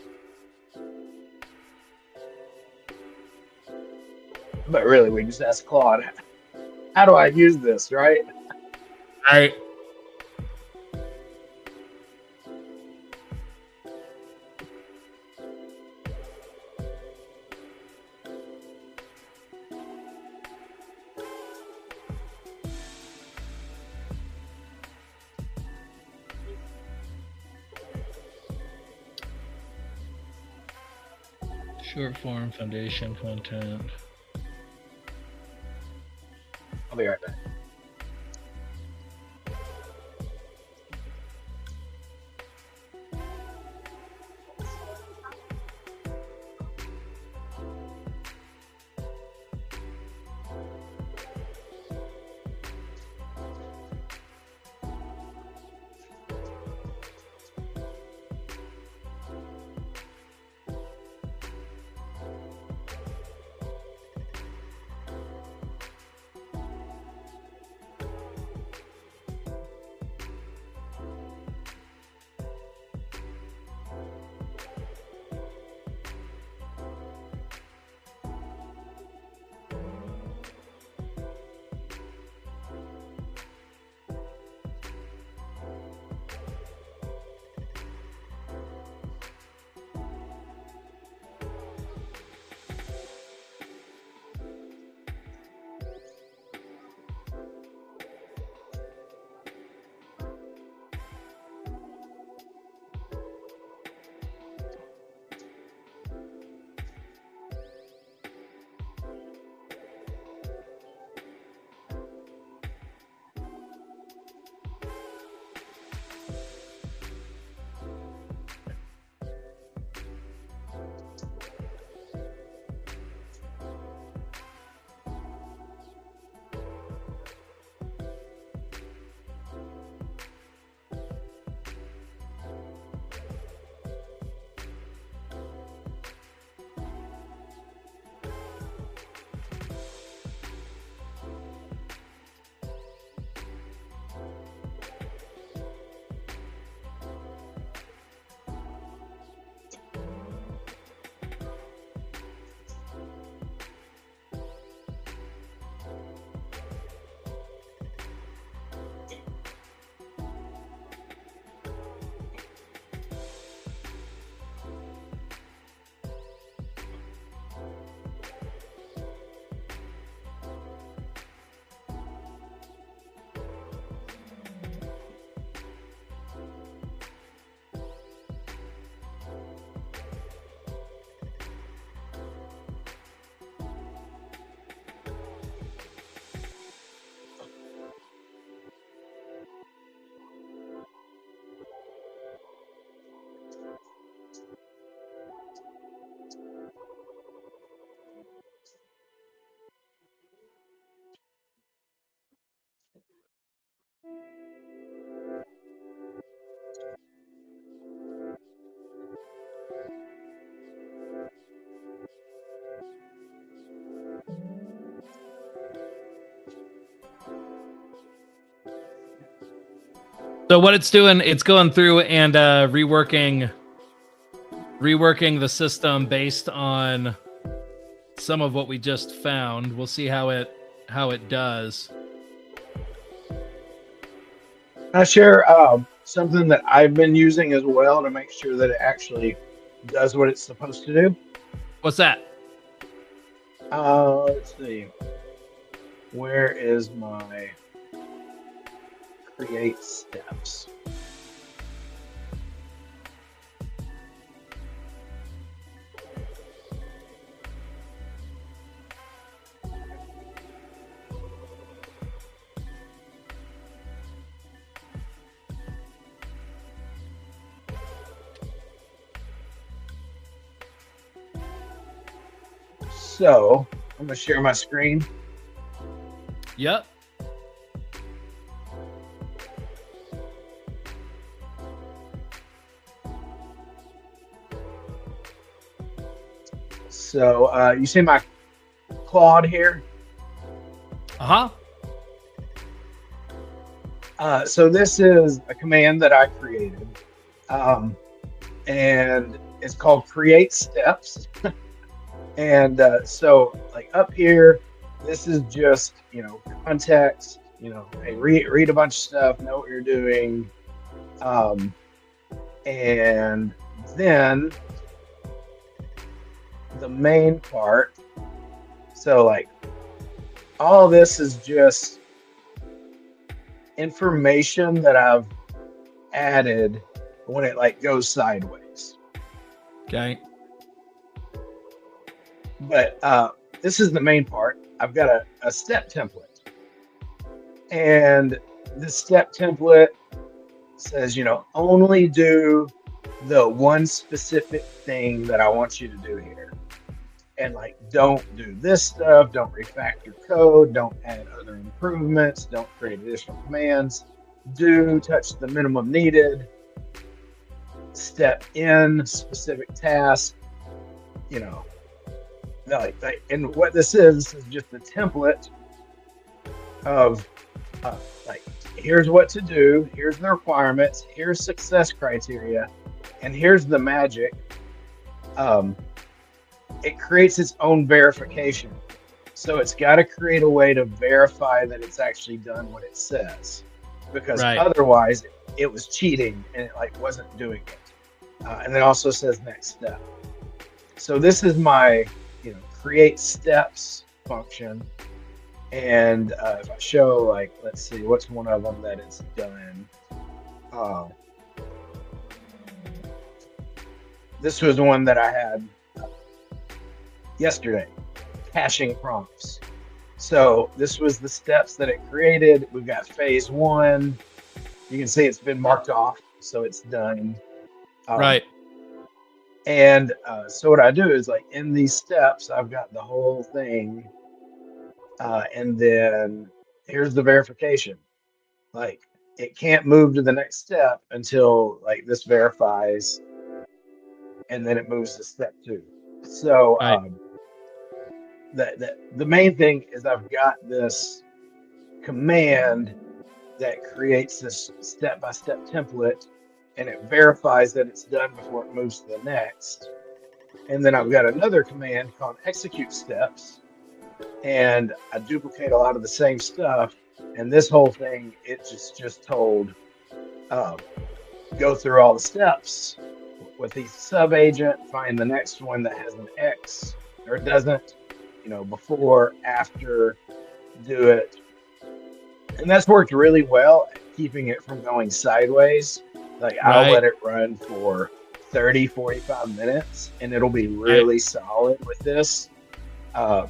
But really, we just ask Claude, how do I use this, right? Right. Short form foundation content. I'll be right back. So what it's doing, it's going through and reworking the system based on some of what we just found. We'll see how it does. I share something that I've been using as well to make sure that it actually does what it's supposed to do. What's that? Let's see. Where is my create steps? So I'm going to share my screen. Yep. So you see my Claude here? Uh-huh. So this is a command that I created. And it's called Create Steps. And so, like up here, this is just context. Hey, read a bunch of stuff, know what you're doing, and then the main part. So, like, all this is just information that I've added when it like goes sideways. Okay. But this is the main part. I've got a step template. And this step template says, only do the one specific thing that I want you to do here. And like, don't do this stuff, don't refactor code, don't add other improvements, don't create additional commands, touch the minimum needed, step in specific task, and what this is just a template of like, here's what to do, here's the requirements, here's success criteria, and here's the magic. It creates its own verification. So it's got to create a way to verify that it's actually done what it says, because otherwise it was cheating and it like wasn't doing it. And it also says next step. So this is my create steps function. And if I show, like, let's see, what's one of them that it's done? This was one that I had yesterday, caching prompts. So this was the steps that it created. We've got phase 1. You can see it's been marked off, so it's done. Right. And so what I do is, like, in these steps, I've got the whole thing. And then here's the verification. Like, it can't move to the next step until like this verifies, and then it moves to step 2. So the main thing is I've got this command that creates this step-by-step template, and it verifies that it's done before it moves to the next. And then I've got another command called execute steps, and I duplicate a lot of the same stuff. And this whole thing, it just told go through all the steps with the sub agent, find the next one that has an X or it doesn't, before, after, do it. And that's worked really well at keeping it from going sideways. Like, I'll let it run for 30, 45 minutes and it'll be really solid with this,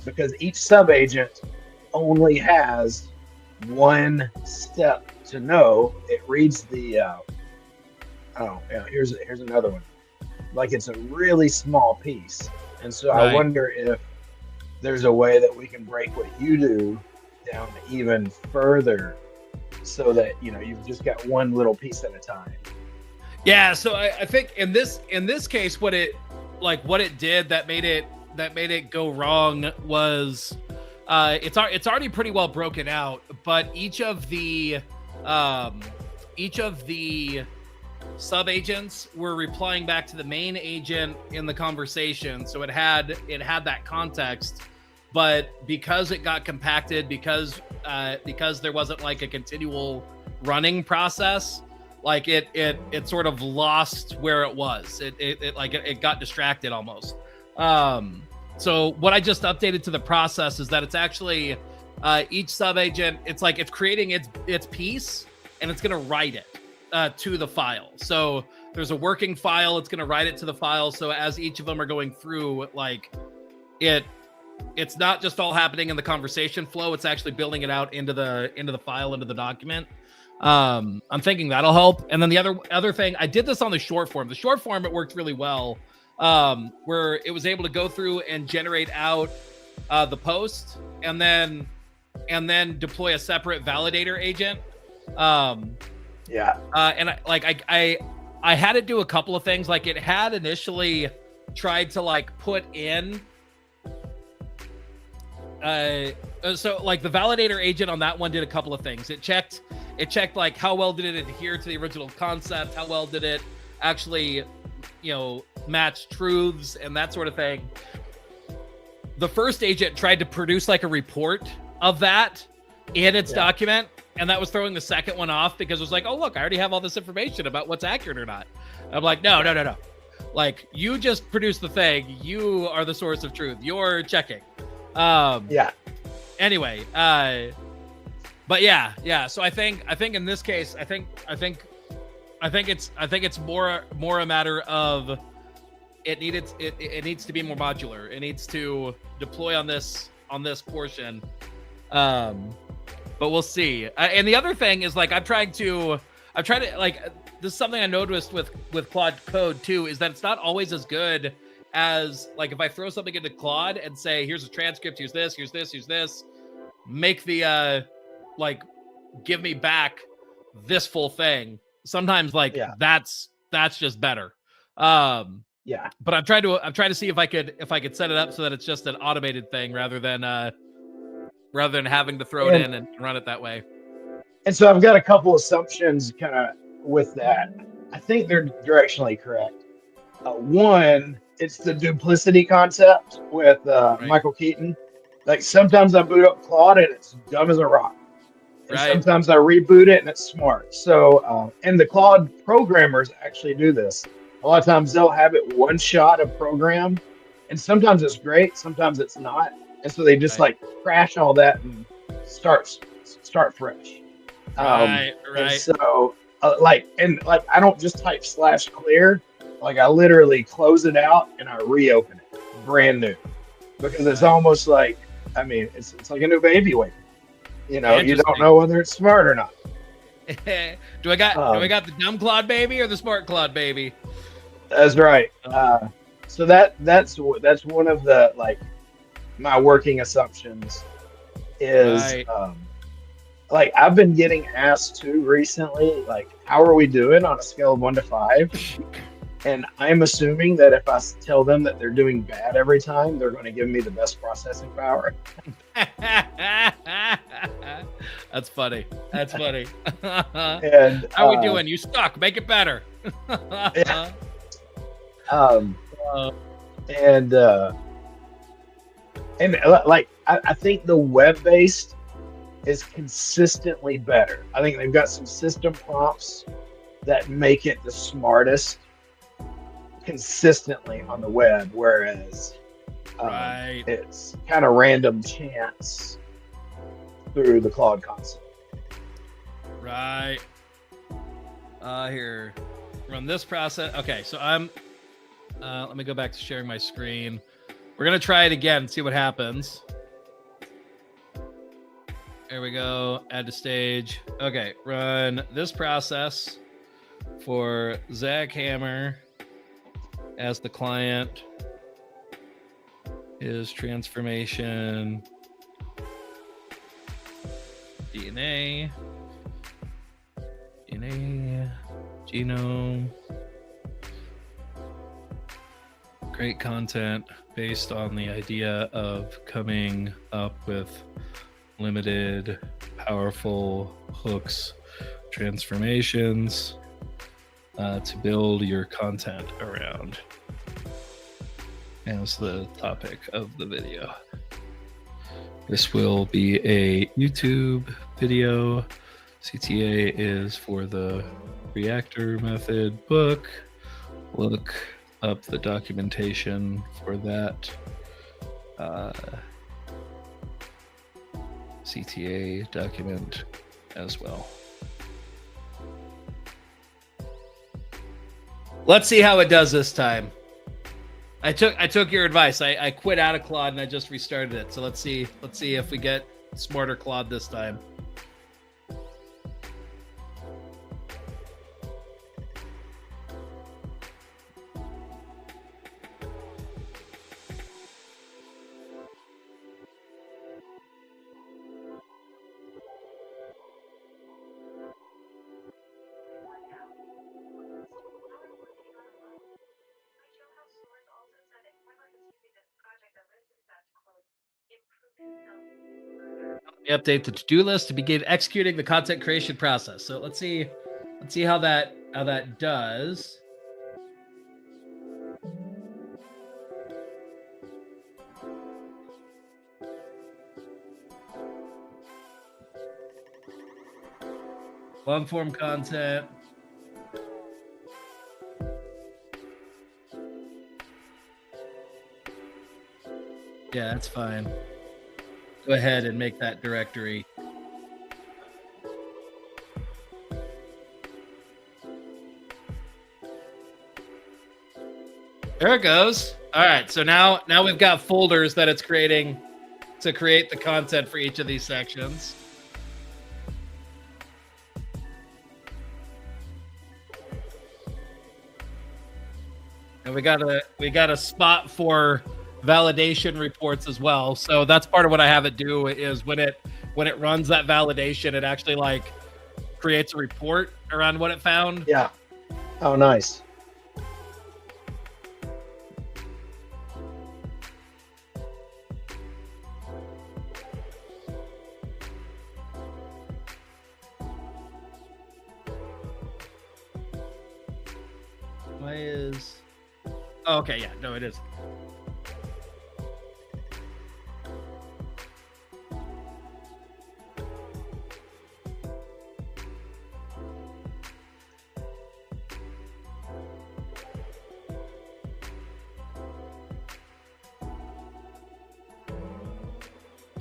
because each sub agent only has one step to know. It reads the here's another one. Like, it's a really small piece, and so I wonder if there's a way that we can break what you do down even further, so that you've just got one little piece at a time. Yeah, so I think in this case, what it did that made it go wrong was it's already pretty well broken out, but each of the sub agents were replying back to the main agent in the conversation, so it had that context. But because it got compacted, because there wasn't like a continual running process, like it sort of lost where it was. It got distracted almost. So what I just updated to the process is that it's actually each sub agent, it's like it's creating its piece, and it's going to write it to the file. So there's a working file, it's going to write it to the file. So as each of them are going through, like, it's not just all happening in the conversation flow, it's actually building it out into the file, into the document. I'm thinking that'll help. And then the other thing, I did this on the short form. The short form, it worked really well, where it was able to go through and generate out the post, and then deploy a separate validator agent. And I had it do a couple of things. Like, it had initially tried to like put in so like the validator agent on that one did a couple of things. It checked like how well did it adhere to the original concept, how well did it actually, match truths and that sort of thing. The first agent tried to produce like a report of that in its document, and that was throwing the second one off because it was like, oh, look, I already have all this information about what's accurate or not. I'm like, no. Like, you just produce the thing. You are the source of truth. You're checking. Anyway, but yeah. So I think in this case, I think it's more a matter of it needs to be more modular. It needs to deploy on this portion. But we'll see. And the other thing is, like, I've tried to like, this is something I noticed with Claude Code too, is that it's not always as good as, like, if I throw something into Claude and say, here's a transcript, here's this, make the like, give me back this full thing. Sometimes, like, that's just better. But I'm trying to see if I could set it up so that it's just an automated thing rather than having to throw it in and run it that way. And so I've got a couple assumptions kind of with that. I think they're directionally correct. One, it's the duplicity concept with Michael Keaton. Like, sometimes I boot up Claude and it's dumb as a rock. And sometimes I reboot it and it's smart. So, and the Claude programmers actually do this. A lot of times they'll have it one shot of program, and sometimes it's great, sometimes it's not. And so they just like crash all that and start fresh. And so I don't just type /clear. Like, I literally close it out and I reopen it brand new, because it's almost like, I mean, it's like a new baby wafer. You don't know whether it's smart or not. do I got the dumb Claude baby or the smart Claude baby? That's right. So that's one of the, like, my working assumptions is like, I've been getting asked too recently, like, how are we doing on a scale of 1 to 5? And I'm assuming that if I tell them that they're doing bad every time, they're going to give me the best processing power. That's funny. And how are we doing? You suck. Make it better. Like, I think the web-based is consistently better. I think they've got some system prompts that make it the smartest consistently on the web, whereas it's kind of random chance through the Claude console. Here, run this process. Okay, so I'm let me go back to sharing my screen. We're gonna try it again, see what happens. There we go. Add to stage. Okay, run this process for Zach Hammer as the client. His transformation DNA, genome. Great content based on the idea of coming up with limited, powerful hooks, transformations to build your content around as the topic of the video. This will be a YouTube video. CTA is for the reactor method book. Look up the documentation for that. CTA document as well. Let's see how it does this time. I took your advice. I quit out of Claude and I just restarted it. So let's see if we get smarter Claude this time. Update the to-do list to begin executing the content creation process. So let's see how that does. Long form content. Yeah, that's fine. Go ahead and make that directory. There it goes. All right, so now we've got folders that it's creating to create the content for each of these sections. And we got a spot for validation reports as well. So that's part of what I have it do is when it runs that validation, it actually like creates a report around what it found. Yeah. Oh, nice. Why is... Oh, okay, yeah, no, it is.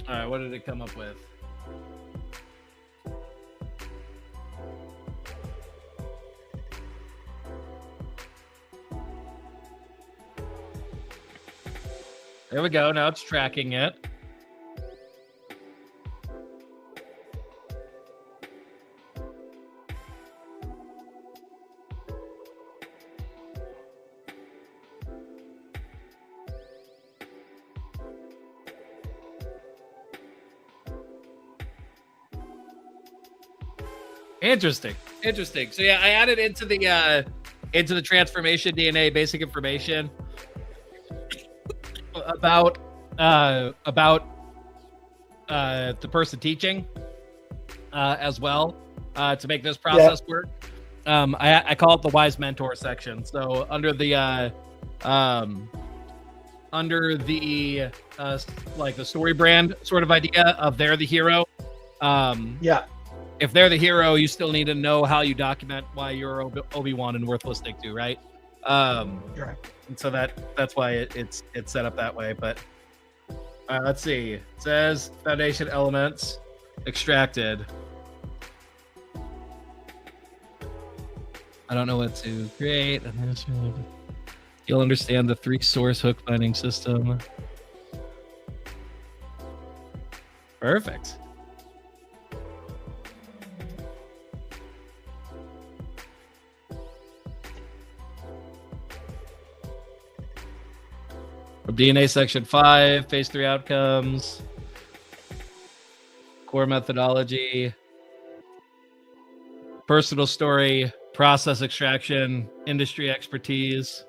All right, what did it come up with? There we go. Now it's tracking it. Interesting. So yeah, I added into the transformation DNA basic information about the person teaching as well to make this process work. I call it the wise mentor section. So under the like the story brand sort of idea of they're the hero. If they're the hero, you still need to know how you document why you're Obi-Wan and worth listening to, right? Right. And so that's why it's set up that way. But let's see. It says foundation elements extracted. I don't know what to create. You'll understand the 3-source hook finding system. Perfect. DNA section 5, phase 3 outcomes, core methodology, personal story, process extraction, industry expertise.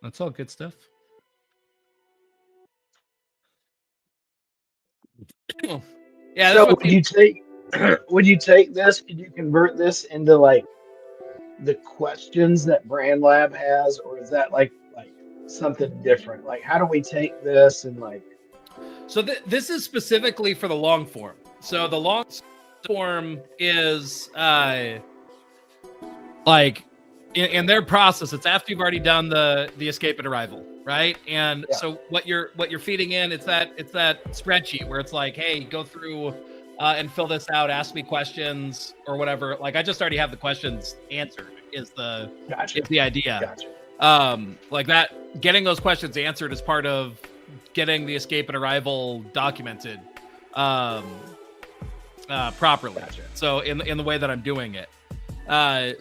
That's all good stuff. Yeah. So would you take this? Could you convert this into like the questions that Brand Lab has, or is that like something different? Like, how do we take this and like? So this is specifically for the long form. So the long form is like in their process, it's after you've already done the escape and arrival, right? And so what you're feeding in, it's that spreadsheet where it's like, hey, go through and fill this out, ask me questions or whatever. Like I just already have the questions answered is the idea. Gotcha. Like that, getting those questions answered is part of getting the escape and arrival documented properly. Gotcha. So in the way that I'm doing it.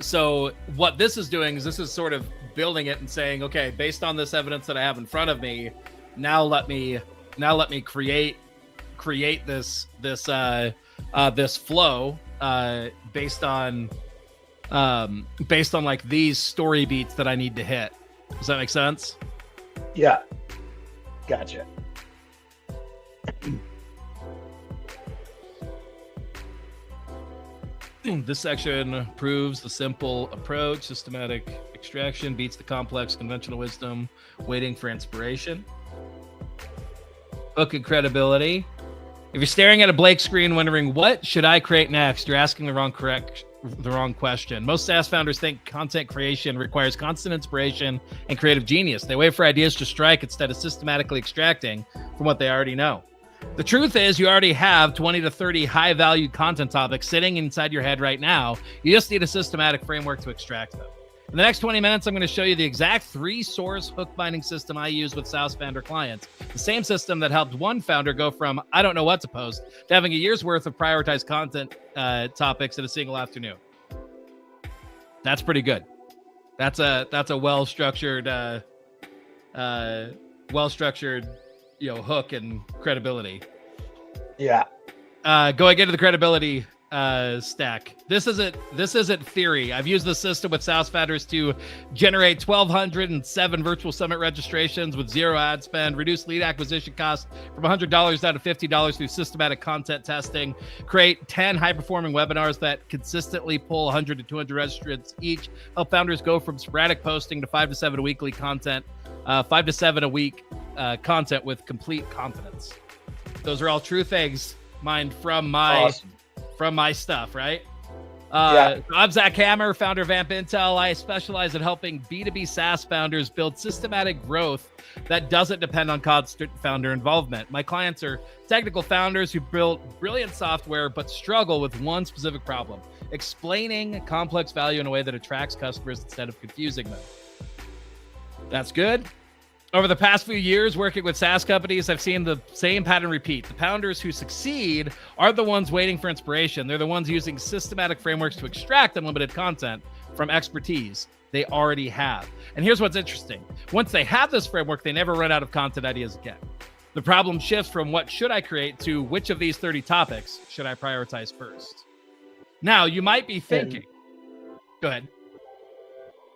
So what this is doing is this is sort of building it and saying, okay, based on this evidence that I have in front of me, now let me create this flow based on like these story beats that I need to hit. Does that make sense? Yeah. Gotcha. This section proves the simple approach. Systematic extraction beats the complex conventional wisdom, waiting for inspiration. Hook and credibility. If you're staring at a blank screen wondering what should I create next, you're asking the wrong question. Most SaaS founders think content creation requires constant inspiration and creative genius. They wait for ideas to strike instead of systematically extracting from what they already know. The truth is you already have 20 to 30 high-value content topics sitting inside your head right now. You just need a systematic framework to extract them. In the next 20 minutes, I'm going to show you the exact 3-source hook binding system I use with SaaS founder clients. The same system that helped one founder go from I don't know what to post to having a year's worth of prioritized content topics in a single afternoon. That's pretty good. That's a well-structured hook and credibility. Yeah. Going into the credibility stack. This isn't theory. I've used the system with SaaS founders to generate 1,207 virtual summit registrations with zero ad spend, reduce lead acquisition costs from $100 down to $50 through systematic content testing, create 10 high-performing webinars that consistently pull 100 to 200 registrants each, help founders go from sporadic posting to 5 to 7 weekly content, 5 to 7 a week content with complete confidence. Those are all true things mined from my stuff, right? So I'm Zach Hammer, founder of Amp Intel. I specialize in helping B2B SaaS founders build systematic growth that doesn't depend on constant founder involvement. My clients are technical founders who build brilliant software but struggle with one specific problem: explaining complex value in a way that attracts customers instead of confusing them. That's good. Over the past few years working with SaaS companies, I've seen the same pattern repeat. The founders who succeed aren't the ones waiting for inspiration. They're the ones using systematic frameworks to extract unlimited content from expertise they already have. And here's what's interesting. Once they have this framework, they never run out of content ideas again. The problem shifts from what should I create to which of these 30 topics should I prioritize first? Now, you might be thinking, go ahead.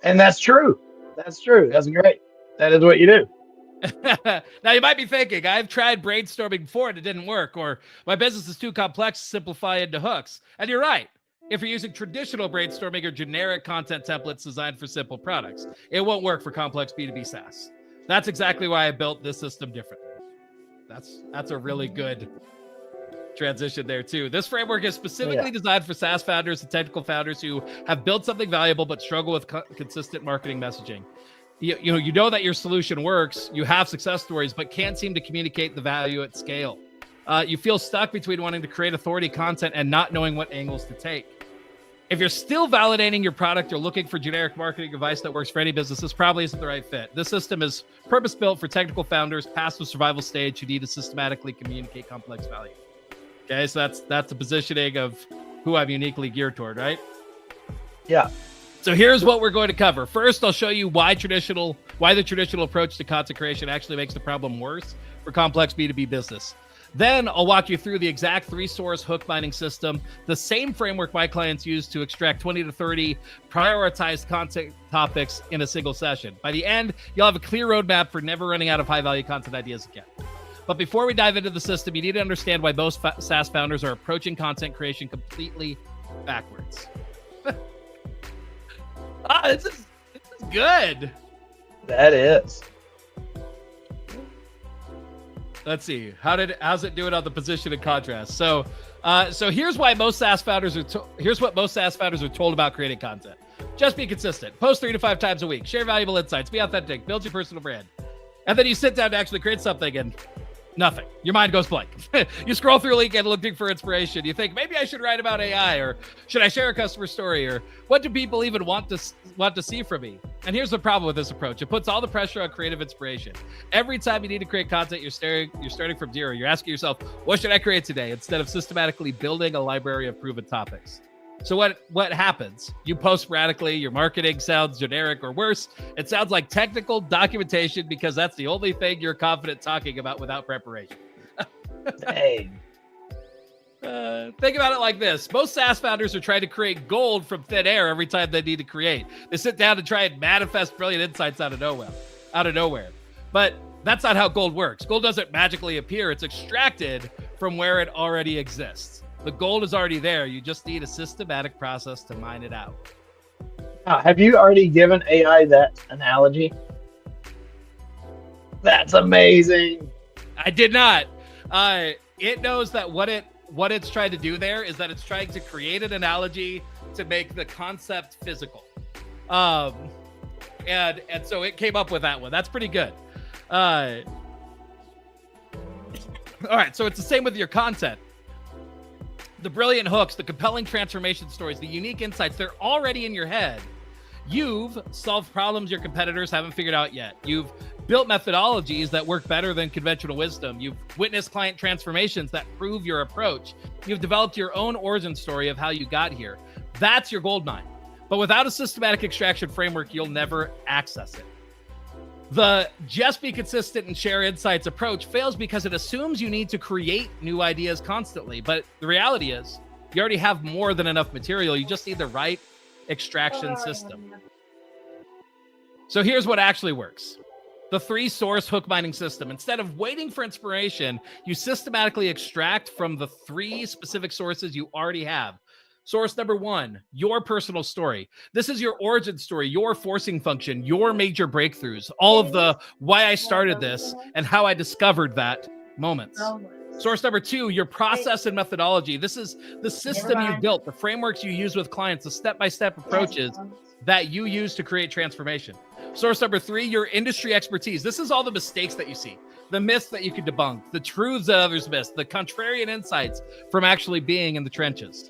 And that's true. That's true. That's great. That is what you do. Now, you might be thinking, I've tried brainstorming before and it didn't work, or my business is too complex to simplify into hooks. And you're right. If you're using traditional brainstorming or generic content templates designed for simple products, it won't work for complex B2B SaaS. That's exactly why I built this system differently. That's a really good transition there too. This framework is specifically designed for SaaS founders and technical founders who have built something valuable but struggle with consistent marketing messaging. You know that your solution works, you have success stories, but can't seem to communicate the value at scale. You feel stuck between wanting to create authority content and not knowing what angles to take. If you're still validating your product or looking for generic marketing advice that works for any business, this probably isn't the right fit. This system is purpose-built for technical founders past the survival stage who need to systematically communicate complex value. Okay, so that's the positioning of who I'm uniquely geared toward, right? Yeah. So here's what we're going to cover. First, I'll show you why the traditional approach to content creation actually makes the problem worse for complex B2B business. Then I'll walk you through the exact 3-source hook binding system, the same framework my clients use to extract 20 to 30 prioritized content topics in a single session. By the end, you'll have a clear roadmap for never running out of high-value content ideas again. But before we dive into the system, you need to understand why most SaaS founders are approaching content creation completely backwards. This is good. That is. Let's see. How's it doing on the position and contrast? So here's why most SaaS founders here's what most SaaS founders are told about creating content. Just be consistent. Post 3 to 5 times a week. Share valuable insights. Be authentic. Build your personal brand. And then you sit down to actually create something and nothing. Your mind goes blank. You scroll through LinkedIn looking for inspiration. You think, maybe I should write about AI, or should I share a customer story, or what do people even want to see from me? And here's the problem with this approach. It puts all the pressure on creative inspiration. Every time you need to create content, you're starting from zero. You're asking yourself, what should I create today? Instead of systematically building a library of proven topics. So what happens? You post sporadically, your marketing sounds generic, or worse, it sounds like technical documentation because that's the only thing you're confident talking about without preparation. Dang. Think about it like this. Most SaaS founders are trying to create gold from thin air every time they need to create. They sit down and try and manifest brilliant insights out of nowhere. But that's not how gold works. Gold doesn't magically appear. It's extracted from where it already exists. The gold is already there. You just need a systematic process to mine it out. Have you already given AI that analogy? That's amazing. I did not. it knows that what it's trying to do there is that it's trying to create an analogy to make the concept physical. And so it came up with that one. That's pretty good. All right, so it's the same with your content. The brilliant hooks, the compelling transformation stories, the unique insights, they're already in your head. You've solved problems your competitors haven't figured out yet. You've built methodologies that work better than conventional wisdom. You've witnessed client transformations that prove your approach. You've developed your own origin story of how you got here. That's your gold mine. But without a systematic extraction framework, you'll never access it. The just be consistent and share insights approach fails because it assumes you need to create new ideas constantly. But the reality is you already have more than enough material. You just need the right extraction system. So here's what actually works. The 3-source hook mining system. Instead of waiting for inspiration, you systematically extract from the 3 specific sources you already have. Source number 1, your personal story. This is your origin story, your forcing function, your major breakthroughs, all of the why I started this and how I discovered that moments. Source number 2, your process and methodology. This is the system you built, the frameworks you use with clients, the step-by-step approaches that you use to create transformation. Source number 3, your industry expertise. This is all the mistakes that you see, the myths that you can debunk, the truths that others miss, the contrarian insights from actually being in the trenches.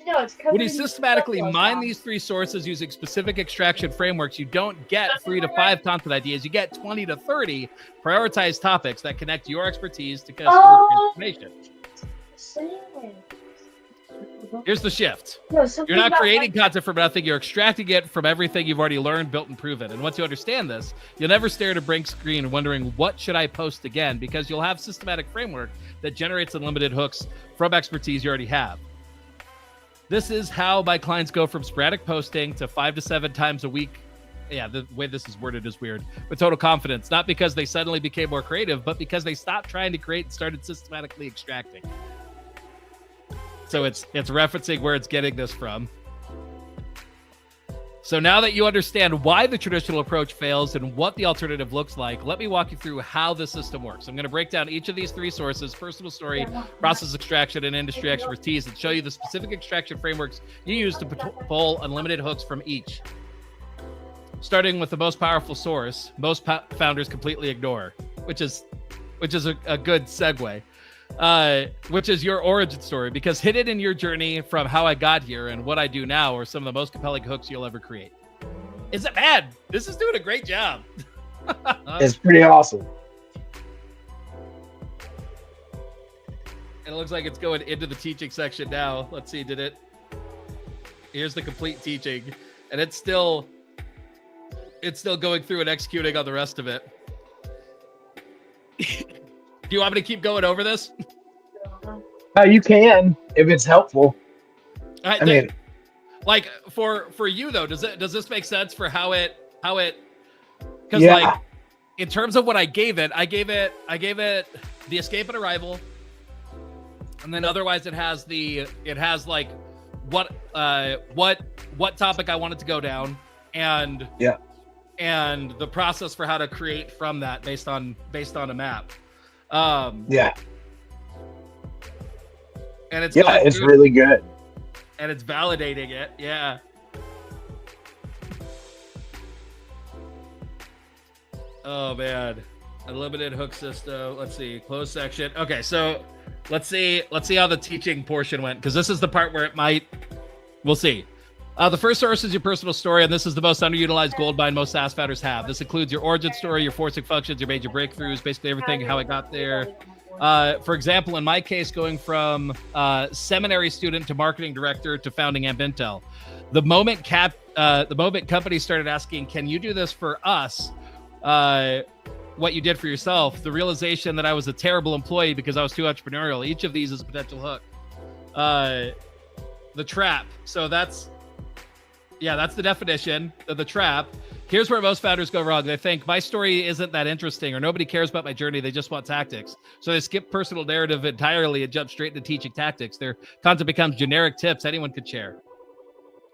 When you systematically mine these 3 sources using specific extraction frameworks, you don't get 3 to 5 content ideas. You get 20 to 30 prioritized topics that connect your expertise to customer transformation. Here's the shift. You're not creating content from nothing. You're extracting it from everything you've already learned, built, and proven. And once you understand this, you'll never stare at a blank screen wondering, what should I post again? Because you'll have systematic framework that generates unlimited hooks from expertise you already have. This is how my clients go from sporadic posting to 5 to 7 times a week. Yeah, the way this is worded is weird. With total confidence, not because they suddenly became more creative, but because they stopped trying to create and started systematically extracting. So it's referencing where it's getting this from. So now that you understand why the traditional approach fails and what the alternative looks like, let me walk you through how the system works. I'm going to break down each of these 3 sources: personal story, process extraction, and industry expertise, and show you the specific extraction frameworks you use to pull unlimited hooks from each. Starting with the most powerful source, most founders completely ignore, which is a good segue. Which is your origin story, because hidden in your journey from how I got here and what I do now are some of the most compelling hooks you'll ever create. Is it bad? This is doing a great job. It's pretty awesome. And it looks like it's going into the teaching section now. Let's see, did it? Here's the complete teaching, and it's still going through and executing on the rest of it. Do you want me to keep going over this? You can, if it's helpful. I mean, like for you though, does this make sense for how it? Because like in terms of what I gave it the escape and arrival, and then otherwise it has like what topic I wanted to go down, and the process for how to create from that based on a map. And it's really good, and it's validating it. Oh man, unlimited hook system. Let's see, closed section. Okay, so let's see how the teaching portion went, because this is the part where we'll see. The first source is your personal story, and this is the most underutilized gold mine most SaaS founders have. This includes your origin story, your forcing functions, your major breakthroughs, basically everything, how I got there. For example, in my case, going from seminary student to marketing director to founding Ambintel, the moment companies started asking, "Can you do this for us?" What you did for yourself, the realization that I was a terrible employee because I was too entrepreneurial. Each of these is a potential hook. The trap. So that's the definition of the trap. Here's where most founders go wrong. They think my story isn't that interesting, or nobody cares about my journey. They just want tactics. So they skip personal narrative entirely and jump straight into teaching tactics. Their content becomes generic tips anyone could share.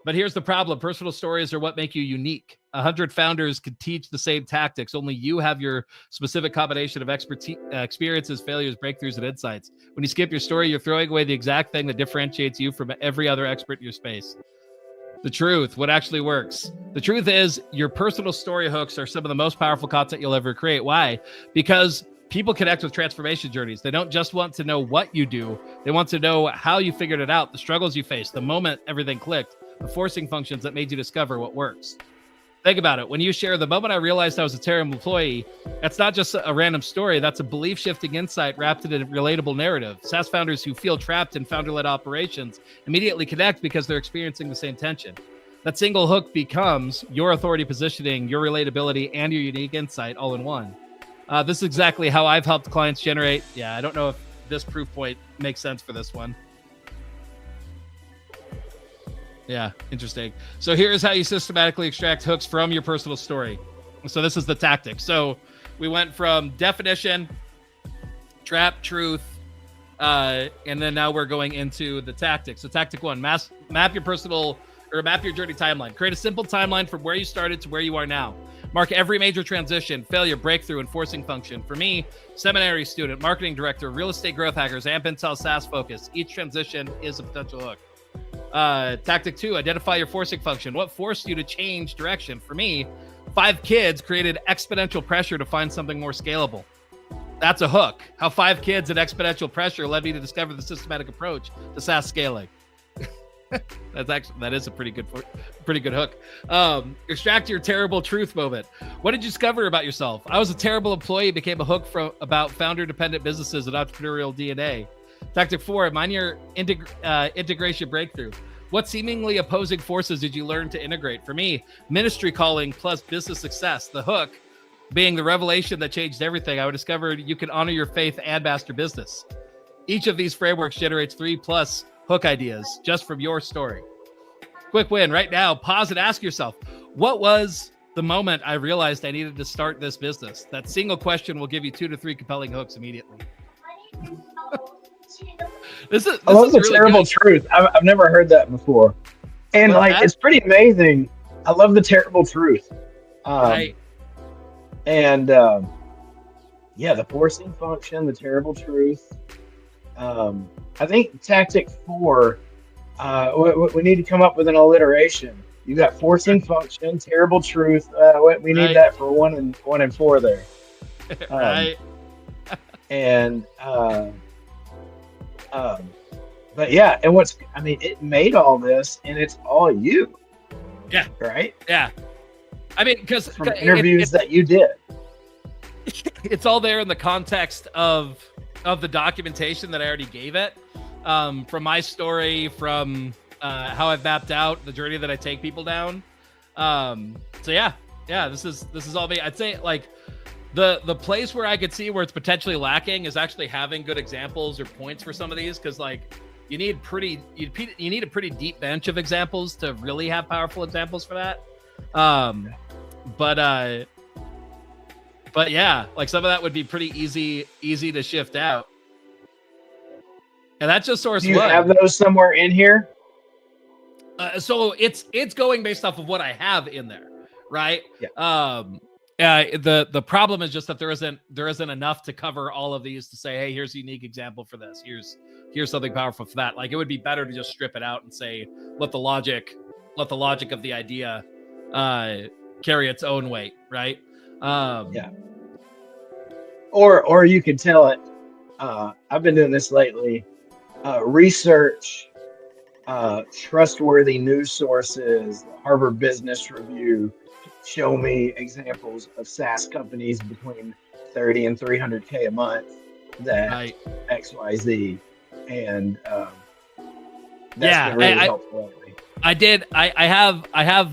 But here's the problem. Personal stories are what make you unique. 100 founders could teach the same tactics. Only you have your specific combination of expertise, experiences, failures, breakthroughs, and insights. When you skip your story, you're throwing away the exact thing that differentiates you from every other expert in your space. The truth, what actually works. The truth is your personal story hooks are some of the most powerful content you'll ever create. Why? Because people connect with transformation journeys. They don't just want to know what you do. They want to know how you figured it out, the struggles you faced, the moment everything clicked, the forcing functions that made you discover what works. Think about it. When you share the moment I realized I was a terrible employee, that's not just a random story. That's a belief-shifting insight wrapped in a relatable narrative. SaaS founders who feel trapped in founder-led operations immediately connect because they're experiencing the same tension. That single hook becomes your authority positioning, your relatability, and your unique insight all in one. This is exactly how I've helped clients generate. Yeah, I don't know if this proof point makes sense for this one. Yeah, interesting. So here's how you systematically extract hooks from your personal story. So this is the tactic. So we went from definition, trap, truth, and then now we're going into the tactics. So tactic one, map your journey timeline. Create a simple timeline from where you started to where you are now. Mark every major transition, failure, breakthrough, and forcing function. For me, seminary student, marketing director, real estate growth hackers, AMP Intel SaaS focus. Each transition is a potential hook. Tactic two, identify your forcing function. What forced you to change direction? For me, 5 kids created exponential pressure to find something more scalable. That's a hook. How 5 kids and exponential pressure led me to discover the systematic approach to SaaS scaling. That is a pretty good hook. Extract your terrible truth moment. What did you discover about yourself? I was a terrible employee. Became a hook about founder dependent businesses and entrepreneurial DNA. Tactic 4, mind your integration breakthrough. What seemingly opposing forces did you learn to integrate? For me, ministry calling plus business success. The hook being the revelation that changed everything. I discovered you can honor your faith and master business. Each of these frameworks generates 3+ hook ideas just from your story. Quick win right now. Pause and ask yourself, what was the moment I realized I needed to start this business? That single question will give you 2 to 3 compelling hooks immediately. I love the really terrible truth. I've never heard that before. And it's pretty amazing. I love the terrible truth. Right. And the forcing function, the terrible truth. I think tactic 4, we need to come up with an alliteration. You got forcing function, terrible truth. We need that for 1 and 4 there. Right. And but yeah, and it made all this, and it's all you. Yeah. Right. Yeah. I mean, because from interviews that you did, it's all there in the context of the documentation that I already gave it, from my story, from how I've mapped out the journey that I take people down. So yeah, this is all me. I'd say like the place where I could see where it's potentially lacking is actually having good examples or points for some of these, because like you need a pretty deep bench of examples to really have powerful examples for that. But yeah, like some of that would be pretty easy to shift out. And that's just source one. Do you have those somewhere in here? So it's going based off of what I have in there, right? Yeah. The problem is just that there isn't enough to cover all of these to say, hey, here's a unique example for this. Here's something powerful for that. Like it would be better to just strip it out and say, let the logic of the idea carry its own weight, right? Yeah. Or you could tell it. I've been doing this lately. Research, trustworthy news sources, Harvard Business Review. Show me examples of SaaS companies between 30 and 300K a month that XYZ, and that's been really helpful lately. I have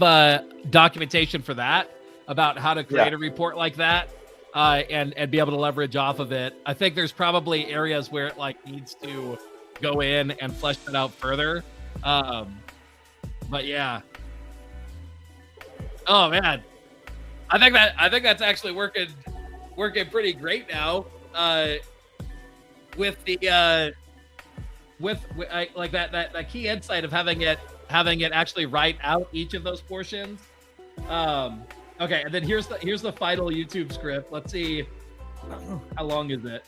documentation for that about how to create a report like that, and be able to leverage off of it. I think there's probably areas where it like needs to go in and flesh it out further. But yeah. Oh man, I think that's actually working pretty great now. With the with like that key insight of having it having it actually write out each of those portions. Okay, and then here's the final YouTube script. Let's see, how long is it?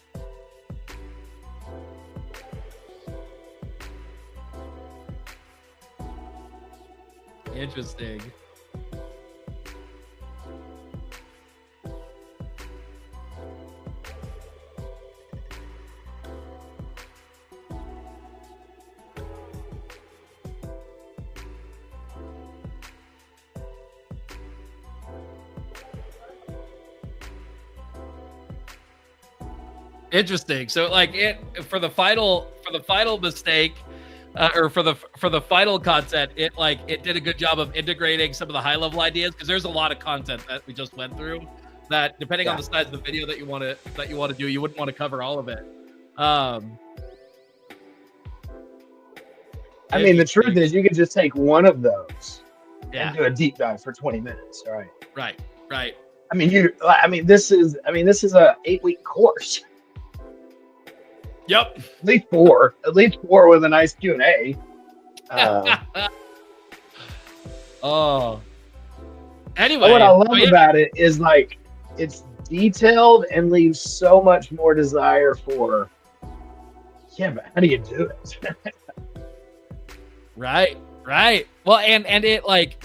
Interesting. Interesting. So like for the final mistake, or for the final content, it did a good job of integrating some of the high level ideas, because there's a lot of content that we just went through that, depending on the size of the video that you want to do, you wouldn't want to cover all of it. I mean, the truth is, you could just take one of those and do a deep dive for 20 minutes. All right. Right. I mean, this is a 8-week course. Yep. At least four with a nice Q&A. Oh. Anyway, what I love about it is like it's detailed and leaves so much more desire for. Yeah, but how do you do it? Right. Well, and it like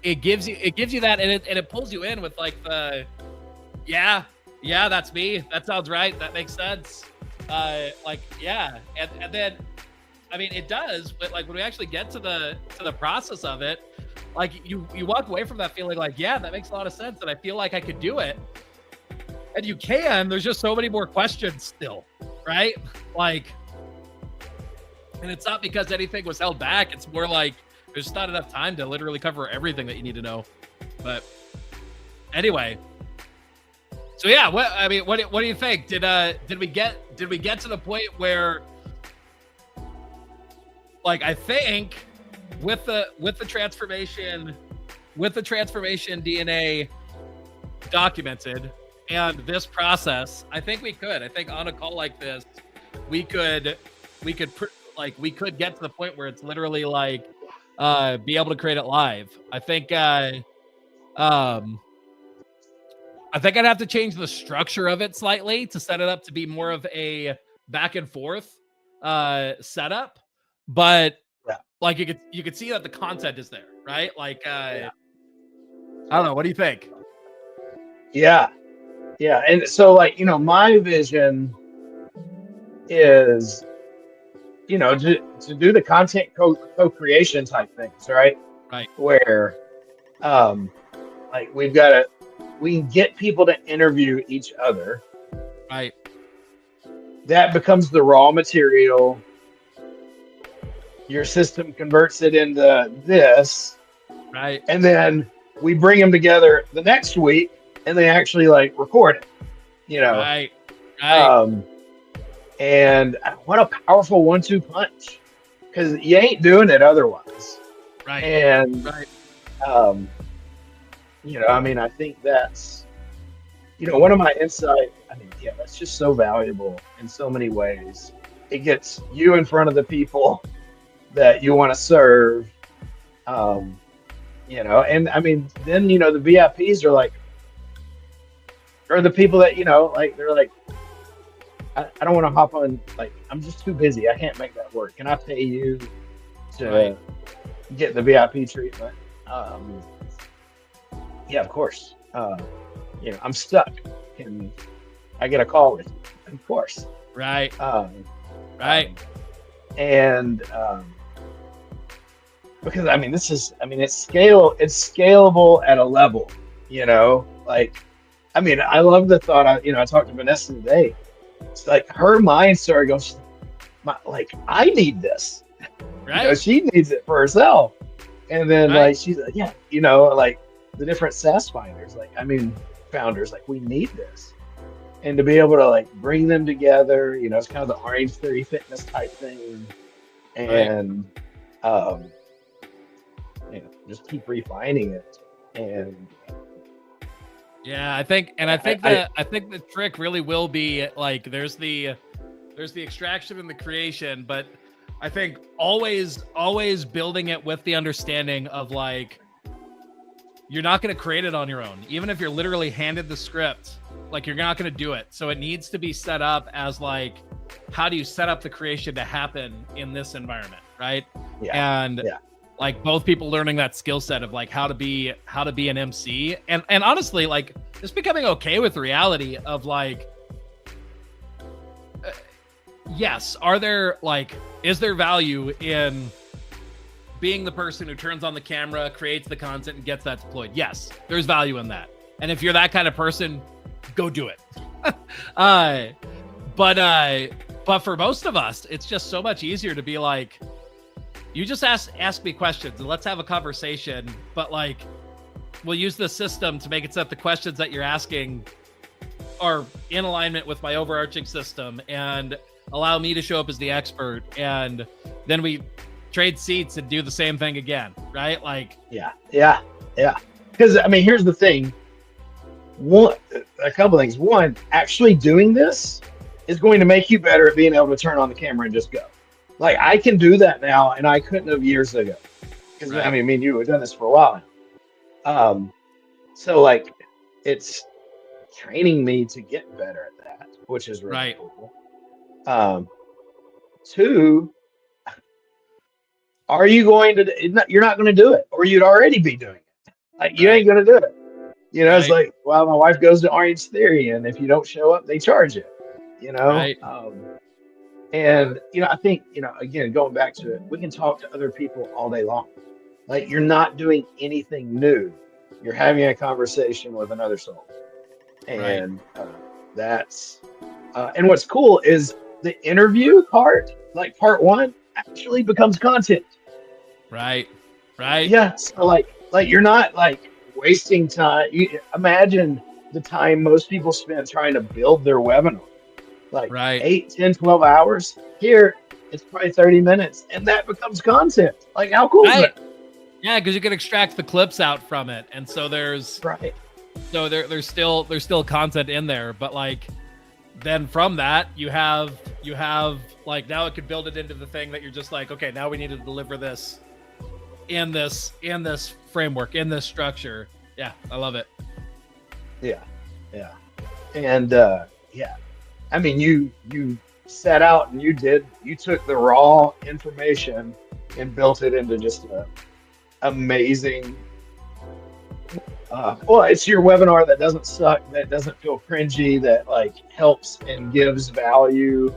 it gives you that, and it pulls you in with like the yeah, that's me. That sounds right. That makes sense. And then I mean it does, but like when we actually get to the process of it, like you walk away from that feeling like, yeah, that makes a lot of sense, and I feel like I could do it. And you can. There's just so many more questions still, right? Like, and it's not because anything was held back. It's more like there's not enough time to literally cover everything that you need to know. But anyway, so yeah, what do you think? Did we get to the point where, like, I think with the transformation DNA documented and this process, I think we could. I think on a call like this, we could get to the point where it's literally like be able to create it live. I think I'd have to change the structure of it slightly to set it up to be more of a back and forth setup. But like you could see that the content is there, right? Like I don't know. What do you think? Yeah. And so, like, my vision is, to do the content co-creation type things, right? Right. Where, like, we can get people to interview each other. Right. That becomes the raw material. Your system converts it into this. Right. And then we bring them together the next week and they actually like record it, Right. And what a powerful 1-2 punch, because you ain't doing it otherwise. Right. And, right. I mean, I think that's, one of my insight, that's just so valuable in so many ways. It gets you in front of the people that you want to serve, and I mean, then, the VIPs are like, or the people that, like, they're like, I don't want to hop on, like, I'm just too busy. I can't make that work. Can I pay you to get the VIP treatment? Yeah, of course. I'm stuck. Can I get a call with you? Of course. Right. And because it's scalable at a level, like, I love the thought. I talked to Vanessa today. It's like her mind started going, I need this. Right. She needs it for herself. And then like she's like, like the different SaaS founders, like, we need this. And to be able to like bring them together, it's kind of the Orange Theory Fitness type thing. And just keep refining it. And yeah, I think the trick really will be like there's the extraction and the creation, but I think always building it with the understanding of like, you're not going to create it on your own. Even if you're literally handed the script, like you're not going to do it. So it needs to be set up as like, how do you set up the creation to happen in this environment? Right. Yeah. And like both people learning that skill set of like how to be an MC and honestly, like just becoming okay with reality of like, yes, is there value in being the person who turns on the camera, creates the content, and gets that deployed? Yes, there's value in that. And if you're that kind of person, go do it. But for most of us, it's just so much easier to be like, you just ask me questions and let's have a conversation. But like, we'll use the system to make it so that the questions that you're asking are in alignment with my overarching system and allow me to show up as the expert. And then we trade seats and do the same thing again, right? Like, yeah. Because I mean, here's the thing. A couple things. One, actually doing this is going to make you better at being able to turn on the camera and just go. Like I can do that now, and I couldn't have years ago. Because I mean, me and you have done this for a while now. So like, it's training me to get better at that, which is really cool. Two, are you going to? You're not going to do it, or you'd already be doing it. Like you ain't going to do it. You know, it's like, well, my wife goes to Orange Theory, and if you don't show up, they charge you. You know. And, you know, I think, you know, again, going back to it, we can talk to other people all day long. Like you're not doing anything new. You're having a conversation with another soul. And that's, and what's cool is the interview part, like part one, actually becomes content. Right. Yeah. So like you're not like wasting time. You imagine the time most people spend trying to build their webinar. Like 8, 10, 12 hours. Here, it's probably 30 minutes, and that becomes content. Like, how cool is that? Yeah, because you can extract the clips out from it, and so there's so there's still content in there. But like, then from that, you have like now it could build it into the thing that you're just like, okay, now we need to deliver this in this framework, in this structure. Yeah, I love it. Yeah, and I mean, you set out and you took the raw information and built it into just an amazing, well, it's your webinar that doesn't suck, that doesn't feel cringy, that like helps and gives value.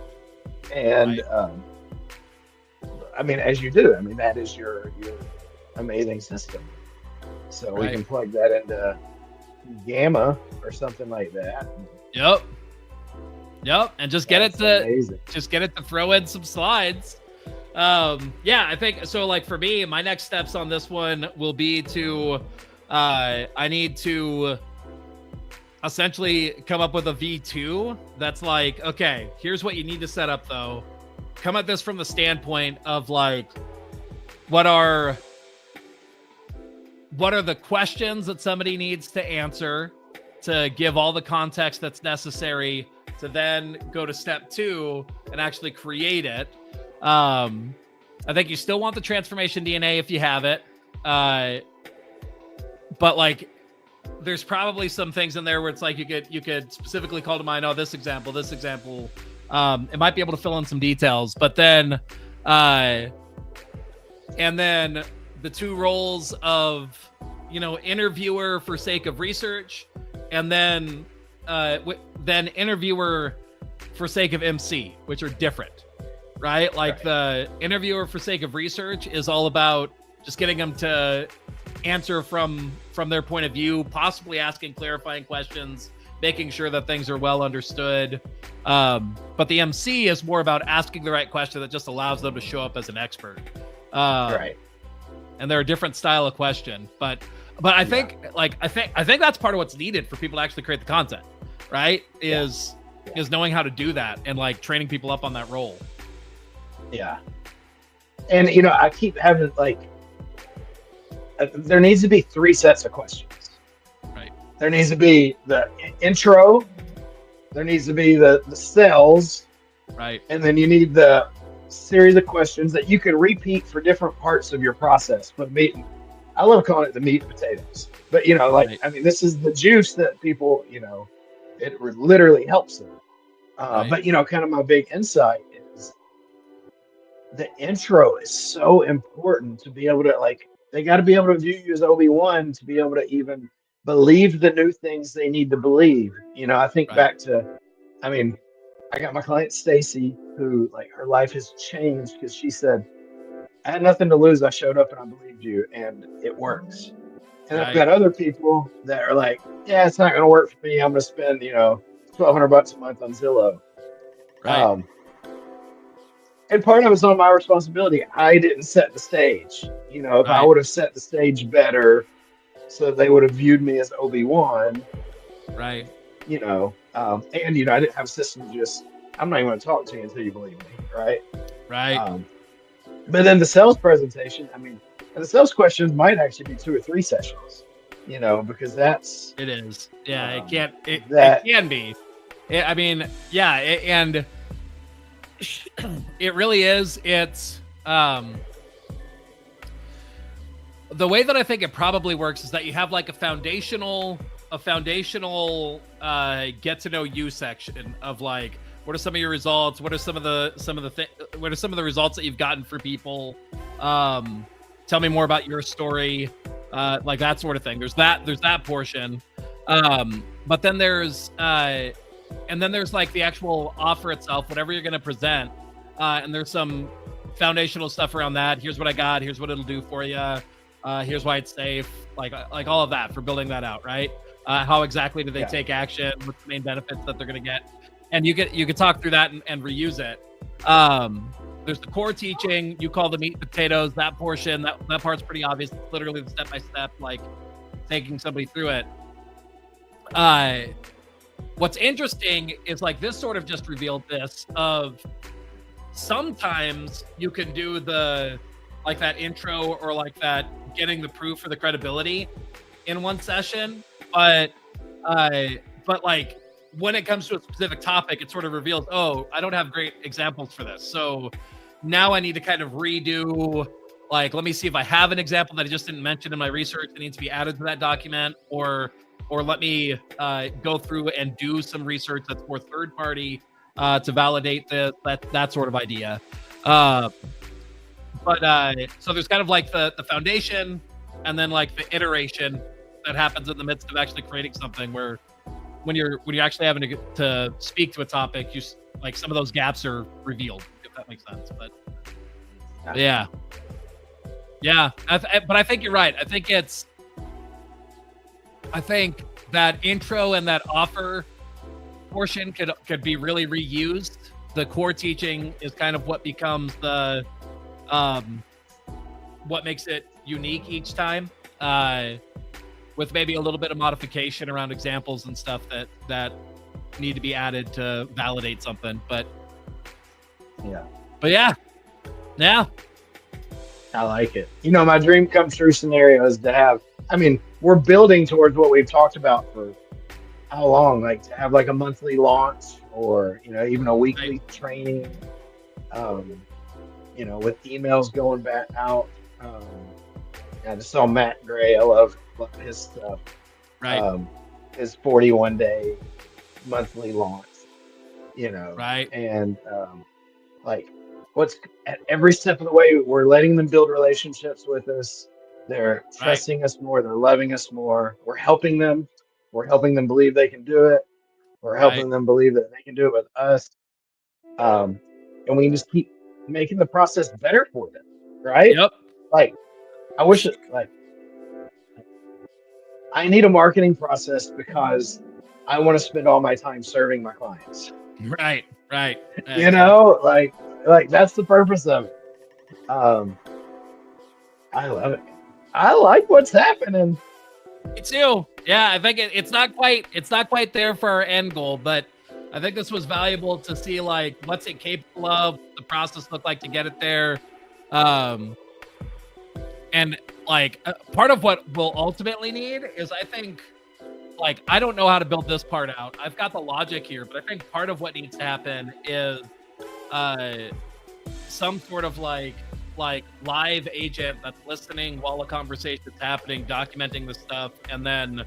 And, I mean, as you do, I mean, that is your amazing system. So we can plug that into Gamma or something like that. Yep, and just get it to throw in some slides. Yeah, I think so. Like for me, my next steps on this one will be to, I need to essentially come up with a V2 that's like, okay, here's what you need to set up though. Come at this from the standpoint of like, what are the questions that somebody needs to answer to give all the context that's necessary to then go to step 2 and actually create it. I think you still want the transformation DNA if you have it. But like, there's probably some things in there where it's like, you could specifically call to mind, oh, this example, it might be able to fill in some details, but then, and then the 2 roles of, you know, interviewer for sake of research, and then interviewer for sake of MC, which are different, right? Like the interviewer for sake of research is all about just getting them to answer from their point of view, possibly asking clarifying questions, making sure that things are well understood. But the MC is more about asking the right question that just allows them to show up as an expert. And they're a different style of question, but I think I think that's part of what's needed for people to actually create the content, right? Is knowing how to do that and like training people up on that role. Yeah. And you know, I keep having like, there needs to be 3 sets of questions. Right. There needs to be the intro, there needs to be the sales, right, and then you need the series of questions that you can repeat for different parts of your process. But I love calling it the meat and potatoes. But Right. I mean, this is the juice that people, it literally helps them. Right. But kind of my big insight is the intro is so important to be able to they got to be able to view you as Obi-Wan to be able to even believe the new things they need to believe. I think Right. back to, I mean, I got my client Stacy, who her life has changed because she said, I had nothing to lose. I showed up and I believed you, and it works. And I've Right. got other people that are like, yeah, it's not going to work for me. I'm going to spend, $1,200 a month on Zillow. Right. Um, and part of it's on my responsibility. I didn't set the stage. If I Right. would have set the stage better, so they would have viewed me as Obi-Wan, Right. and I didn't have systems. I'm not even going to talk to you until you believe me, right? Right. Um, but then the sales presentation, I mean, and the sales questions might actually be 2 or 3 sessions, because that's It is. Yeah. It um, can't. It that can be. I mean, yeah. And it really is. It's the way that I think it probably works is that you have like a foundational get to know you section of like, what are some of your results? What are some of the what are some of the results that you've gotten for people? Tell me more about your story, like that sort of thing. There's that portion, but then there's like the actual offer itself, whatever you're going to present, and there's some foundational stuff around that. Here's what I got. Here's what it'll do for you. Here's why it's safe. Like all of that for building that out, right? How exactly do they yeah, take action? What's the main benefits that they're going to get? And you could talk through that and reuse it. There's the core teaching. You call the meat and potatoes. That portion, that part's pretty obvious. It's literally the step by step, like taking somebody through it. What's interesting is like this sort of just revealed this of sometimes you can do the like that intro or like that getting the proof or the credibility in one session, but like when it comes to a specific topic, it sort of reveals, oh, I don't have great examples for this. So now I need to kind of redo, like, let me see if I have an example that I just didn't mention in my research that needs to be added to that document, or let me go through and do some research that's more third party to validate that sort of idea. But so there's kind of like the foundation and then like the iteration that happens in the midst of actually creating something where when you're actually having to speak to a topic, you like some of those gaps are revealed, if that makes sense. But yeah. But I think you're right. I think that intro and that offer portion could be really reused. The core teaching is kind of what becomes the what makes it unique each time, with maybe a little bit of modification around examples and stuff that need to be added to validate something. But yeah, I like it. My dream come true scenario is to have, I mean, we're building towards what we've talked about for how long, like to have like a monthly launch or, even a weekly training, with emails going back out. I just saw Matt Gray. I love his stuff. Right. His 41-day monthly launch, Right. and like what's at every step of the way, we're letting them build relationships with us. They're trusting us more. They're loving us more. We're helping them. We're helping them believe they can do it. We're helping them believe that they can do it with us. And we can just keep making the process better for them, right? Yep. Like, I wish it, like, I need a marketing process because I want to spend all my time serving my clients. Right. Like that's the purpose of it. I love it. I like what's happening. Me too. Yeah, I think it's not quite there for our end goal, but I think this was valuable to see like what's it capable of, the process look like to get it there, and like part of what we'll ultimately need is, I think, like, I don't know how to build this part out. I've got the logic here, but I think part of what needs to happen is some sort of like live agent that's listening while a conversation's happening, documenting the stuff, and then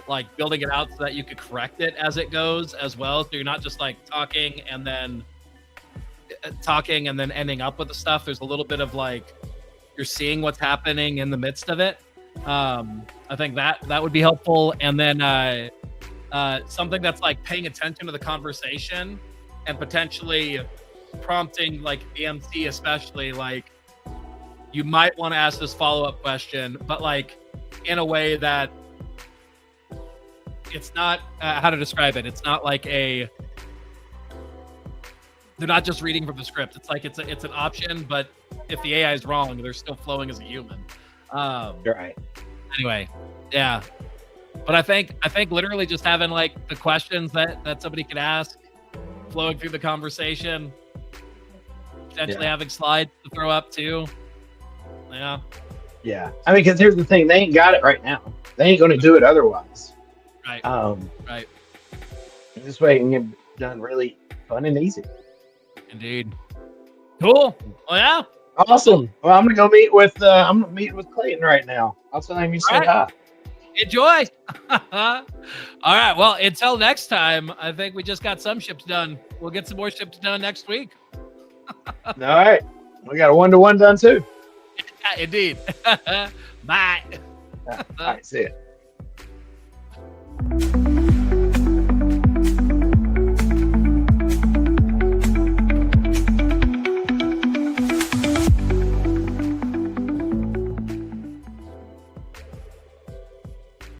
like building it out so that you could correct it as it goes as well. So you're not just like talking and then ending up with the stuff. There's a little bit of like you're seeing what's happening in the midst of it. I think that would be helpful. And then something that's like paying attention to the conversation and potentially prompting like the MC, especially like you might want to ask this follow-up question, but like in a way that it's not how to describe it. It's not like they're not just reading from the script. It's like it's an option, but if the AI is wrong, they're still flowing as a human. Right. Anyway, yeah. But I think literally just having like the questions that somebody could ask, flowing through the conversation, potentially having slides to throw up too. Yeah. Yeah. I mean, because here's the thing: they ain't got it right now. They ain't going to do it otherwise. Right. Right. This way, it can get done really fun and easy. Indeed. Cool. Well, yeah. Awesome. Well, I'm gonna go meet with Clayton right now. I'll tell him you said hi. Enjoy. All right. Well, until next time, I think we just got some ships done. We'll get some more ships done next week. All right. We got a 1-to-1 done too. Indeed. Bye. All right. See ya.